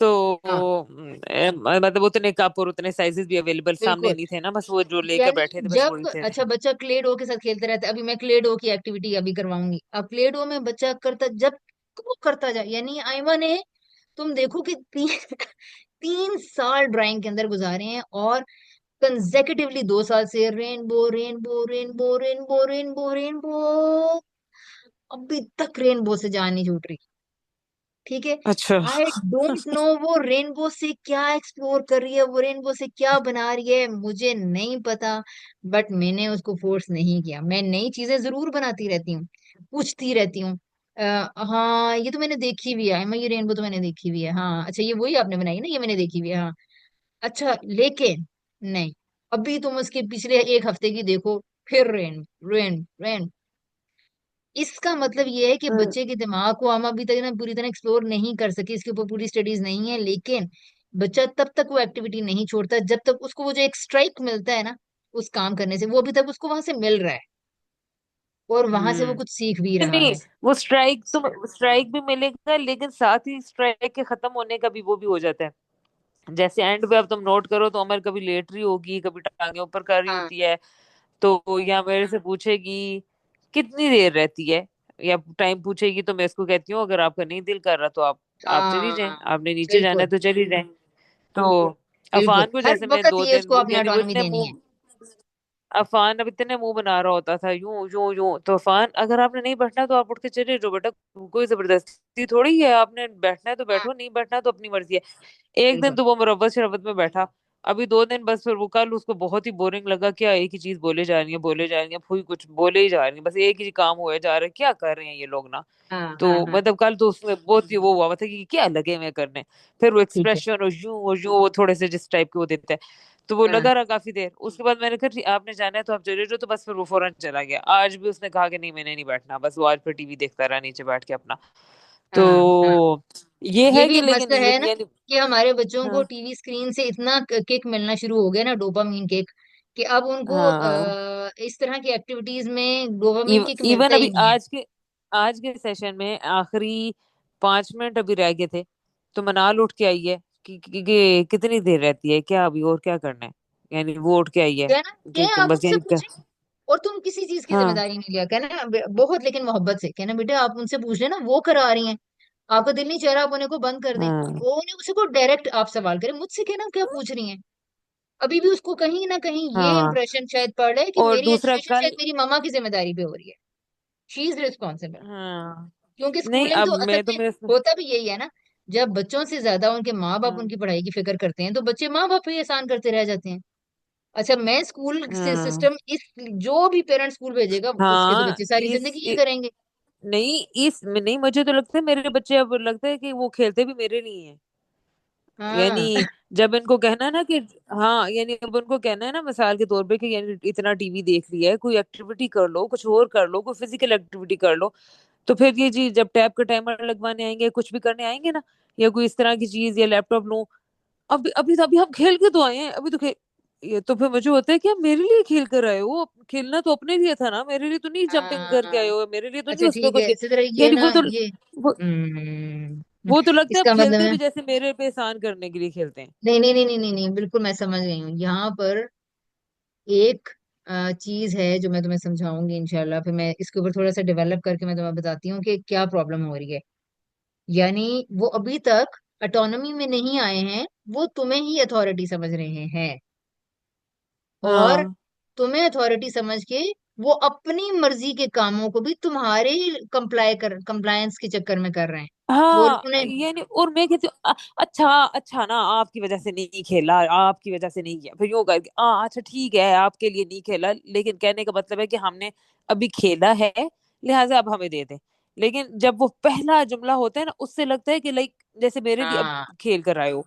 तो हाँ मतलब उतने कप और उतने साइजेस भी अवेलेबल सामने बिल्कुल, नहीं थे ना, बस वो जो लेकर यानी बैठे थे बस वही जब, थे। अच्छा बच्चा क्ले डो के साथ खेलते रहता है, अभी मैं क्ले डो की एक्टिविटी अभी करवाऊंगी, अब क्ले डो में बच्चा करता, जब वो करता जाए, यानी आयमा ने, तुम देखो कि 3 साल ड्राइंग के अंदर गुजारे हैं, और कंसेक्यूटिवली 2 साल से rainbow rainbow rainbow rainbow rainbow rainbow, अभी तक रेनबो से जान नहीं छूट रही, ठीक है। अच्छा। आई डोंट नो वो रेनबो से क्या एक्सप्लोर कर रही है, वो रेनबो से क्या बना रही है, मुझे नहीं पता, बट मैंने उसको फोर्स नहीं किया, मैं नई चीजें जरूर बनाती रहती हूँ, पूछती रहती हूँ। हाँ ये तो मैंने देखी हुई है, मैं ये रेनबो तो मैंने देखी हुई है, हाँ अच्छा ये वही आपने बनाई ना, ये मैंने देखी हुई है, हाँ अच्छा, लेकिन नहीं, अभी तुम उसके पिछले एक हफ्ते की देखो, फिर रेन रेन रेन, इसका मतलब ये है कि हम्म। बच्चे के दिमाग को हम अभी तक ना पूरी तरह एक्सप्लोर नहीं कर सके, इसके ऊपर पूरी स्टडीज नहीं है, लेकिन बच्चा तब तक वो एक्टिविटी नहीं छोड़ता जब तक उसको वो जो एक स्ट्राइक मिलता है ना उस काम करने से, वो अभी तक उसको वहां से मिल रहा है, और वहां से वो कुछ सीख भी रहा नहीं, है। वो स्ट्राइक भी मिलेगा, लेकिन साथ ही स्ट्राइक के खत्म होने का भी वो भी हो जाता है। जैसे एंड पे अब तुम नोट करो तो अमर कभी लेट रही होगी, कभी टांगे ऊपर कर रही हाँ होती है, तो या मेरे से पूछेगी कितनी देर रहती है, या टाइम पूछेगी तो मैं इसको कहती हूँ अगर आपका नहीं दिल कर रहा तो आप चली जाएं, हाँ आपने नीचे जाना है बिल्कुल तो चली जाएं। तो बिल्कुल, अफान को हर जैसे मैं वक्त दो ये दिन उसको वो अपनी यानी वो ऑटोनॉमी इतने देनी है। मुंह, अफान अब इतने मुंह बना रहा होता था यूं यूं यूं, तो अफान अगर आपने नहीं बैठना तो आप उठ के चले जाओ बेटा, कोई जबरदस्ती थोड़ी है, आपने बैठना है तो हाँ बैठो, नहीं बैठना तो अपनी मर्जी है। एक दिन बिल्कुल। तो वो मुरव्वत शरबत में बैठा, अभी 2 दिन बस, फिर वो कल उसको बहुत ही बोरिंग लगा, क्या एक ही चीज बोले जा रही है बोले जा रही है, फुई कुछ बोले ही जा रही है, बस एक ही काम हुए जा रहा है, क्या कर रहे हैं ये लोग ना। हाँ तो हाँ हाँ मतलब कल तो उसमें बहुत ही वो हुआ था कि क्या लगे हुए करने। फिर वो ठीक है। एक्सप्रेशन और यूं वो थोड़े से जिस टाइप के वो देते हैं, तो वो हाँ लगा रहा काफी देर, उसके बाद मैंने कहा "ठीक, आपने जाना है तो आप चले जाओ", तो बस फिर वो फौरन चला गया। आज भी उसने कहा कि नहीं मैंने नहीं बैठना, बस वो आज फिर टीवी देखता रहा नीचे बैठ के अपना। हाँ हाँ। तो ये ये है भी कि एक लेकिन मसला ये है ना यानी कि हमारे बच्चों को हाँ टीवी स्क्रीन से इतना किक मिलना शुरू हो गया ना, डोपामीन किक, कि अब उनको हाँ, इस तरह की एक्टिविटीज में डोपामीन किक इवन मिलता ही अभी नहीं है। आज के सेशन में आखिरी 5 मिनट अभी रह गए थे, तो मनाल उठ के आई है कि कितनी देर रहती है क्या अभी और क्या करना है, यानी वो उठ के आई है कहना कि क्या आप बस उनसे यानी पूछें, और तुम किसी चीज की हाँ जिम्मेदारी नहीं लिया, कहना बहुत लेकिन मोहब्बत से कहना, बेटा आप उनसे पूछ लेना, वो करा रही हैं, आपका दिल नहीं चाह रहा आप उन्हें को बंद कर दें। हाँ वो उन्हें उसी को डायरेक्ट आप सवाल करें, मुझसे कहना क्या पूछ रही हैं। अभी भी उसको कहीं ना कहीं ये हाँ। इंप्रेशन शायद पड़ रहा है कि और मेरी दूसरा एजुकेशन शायद कल मेरी मम्मा की जिम्मेदारी पे हो रही है, शी इज रिस्पॉन्सिबल। हाँ क्योंकि नहीं स्कूलिंग अब तो असल मैं तो में मेरे होता भी यही है ना, जब बच्चों से ज्यादा उनके माँ बाप हाँ उनकी पढ़ाई की फिक्र करते हैं तो बच्चे माँ बाप पे एहसान करते रह जाते हैं। अच्छा मैं स्कूल से हाँ सिस्टम इस, जो भी पेरेंट स्कूल भेजेगा उसके तो हाँ बच्चे सारी इस जिंदगी ये करेंगे। नहीं इस नहीं, मुझे तो लगता है मेरे बच्चे अब लगता है कि वो खेलते भी मेरे लिए हैं। हाँ यानी जब इनको कहना है ना कि हाँ, यानी अब उनको कहना है ना मिसाल के तौर पे कि यानी इतना टीवी देख लिया है, कोई एक्टिविटी कर लो, कुछ और कर लो, कोई फिजिकल एक्टिविटी कर लो, तो फिर ये चीज जब टैब का टाइमर लगवाने आएंगे, कुछ भी करने आएंगे ना, या कोई इस तरह की चीज या लैपटॉप लो, अभी अभी अभी हम खेल के तो आए हैं, अभी तो खेल, ये तो फिर मुझे होता है कि आप मेरे लिए खेल कर आए हो, खेलना तो अपने लिए था ना, मेरे लिए तो नहीं जंपिंग करके हाँ। आए हो, मेरे लिए तो नहीं अच्छा उसमें ठीक कुछ है, इसी तरह ये यानी ना ये वो, वो तो लगता है अब इसका मतलब खेलते है, भी जैसे मेरे पे एहसान करने के लिए खेलते हैं। नहीं नहीं नहीं नहीं नहीं नहीं, बिल्कुल मैं समझ गई हूँ। यहाँ पर एक चीज है जो मैं तुम्हें समझाऊंगी इंशाल्लाह, फिर मैं इसके ऊपर थोड़ा सा डेवलप करके मैं तुम्हें बताती हूँ कि क्या प्रॉब्लम हो रही है। यानी वो अभी तक ऑटोनॉमी में नहीं आए हैं, वो तुम्हें ही अथॉरिटी समझ रहे हैं, और हाँ तुम्हें अथॉरिटी समझ के वो अपनी मर्जी के कामों को भी तुम्हारे कंप्लायंस के चक्कर में कर रहे हैं। वो हाँ, उन्हें, यानी और मैं कहती हूँ अच्छा अच्छा ना, आपकी वजह से नहीं खेला, आपकी वजह से नहीं किया, फिर यूं करके अच्छा ठीक है आपके लिए नहीं खेला, लेकिन कहने का मतलब है कि हमने अभी खेला है, लिहाजा अब हमें दे दे। लेकिन जब वो पहला जुमला होता है ना, उससे लगता है कि लाइक जैसे मेरे लिए अब हाँ खेल कर आए हो,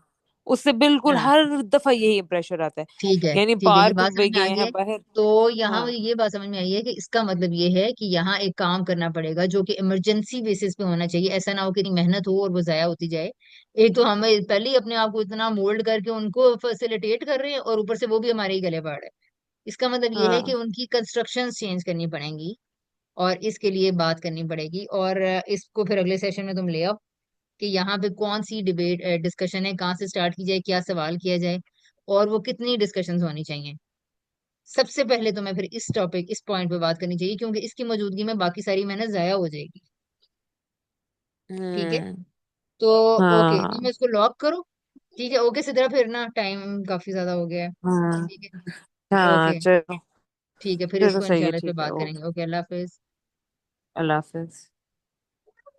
उससे बिल्कुल हाँ हर दफा यही इंप्रेशन आता है। यानी ठीक है, ये पार्क बात समझ में में आ गए गई हैं है। बाहर। तो यहाँ हाँ मुझे ये बात समझ में आई है कि इसका मतलब ये है कि यहाँ एक काम करना पड़ेगा जो कि इमरजेंसी बेसिस पे होना चाहिए, ऐसा ना हो कि इतनी मेहनत हो और वो जाया होती जाए। एक तो हमें पहले ही अपने आप को इतना मोल्ड करके उनको फैसिलिटेट कर रहे हैं, और ऊपर से वो भी हमारे ही गले पड़ रहे हैं। इसका मतलब ये है कि हाँ उनकी कंस्ट्रक्शन चेंज करनी पड़ेंगी, और इसके लिए बात करनी पड़ेगी, और इसको फिर अगले सेशन में तुम ले आओ कि यहाँ पे कौन सी डिबेट डिस्कशन है, कहाँ से स्टार्ट की जाए, क्या सवाल किया जाए, और वो कितनी डिस्कशंस होनी चाहिए। सबसे पहले तो मैं फिर इस पॉइंट पे बात करनी चाहिए, क्योंकि इसकी मौजूदगी में बाकी सारी मेहनत जाया हो जाएगी। ठीक है, हम्म तो ओके तुम हाँ इसको लॉक करो। ठीक है, ओके सिद्रा, फिर ना टाइम काफी ज्यादा हो गया है। हाँ ठीक है हाँ ओके। चलो, ठीक है, फिर चलो इसको सही है, इंशाल्लाह इस पे ठीक है, बात करेंगे। ओके, ओके, अल्लाह हाफिज। अल्लाह हाफिज।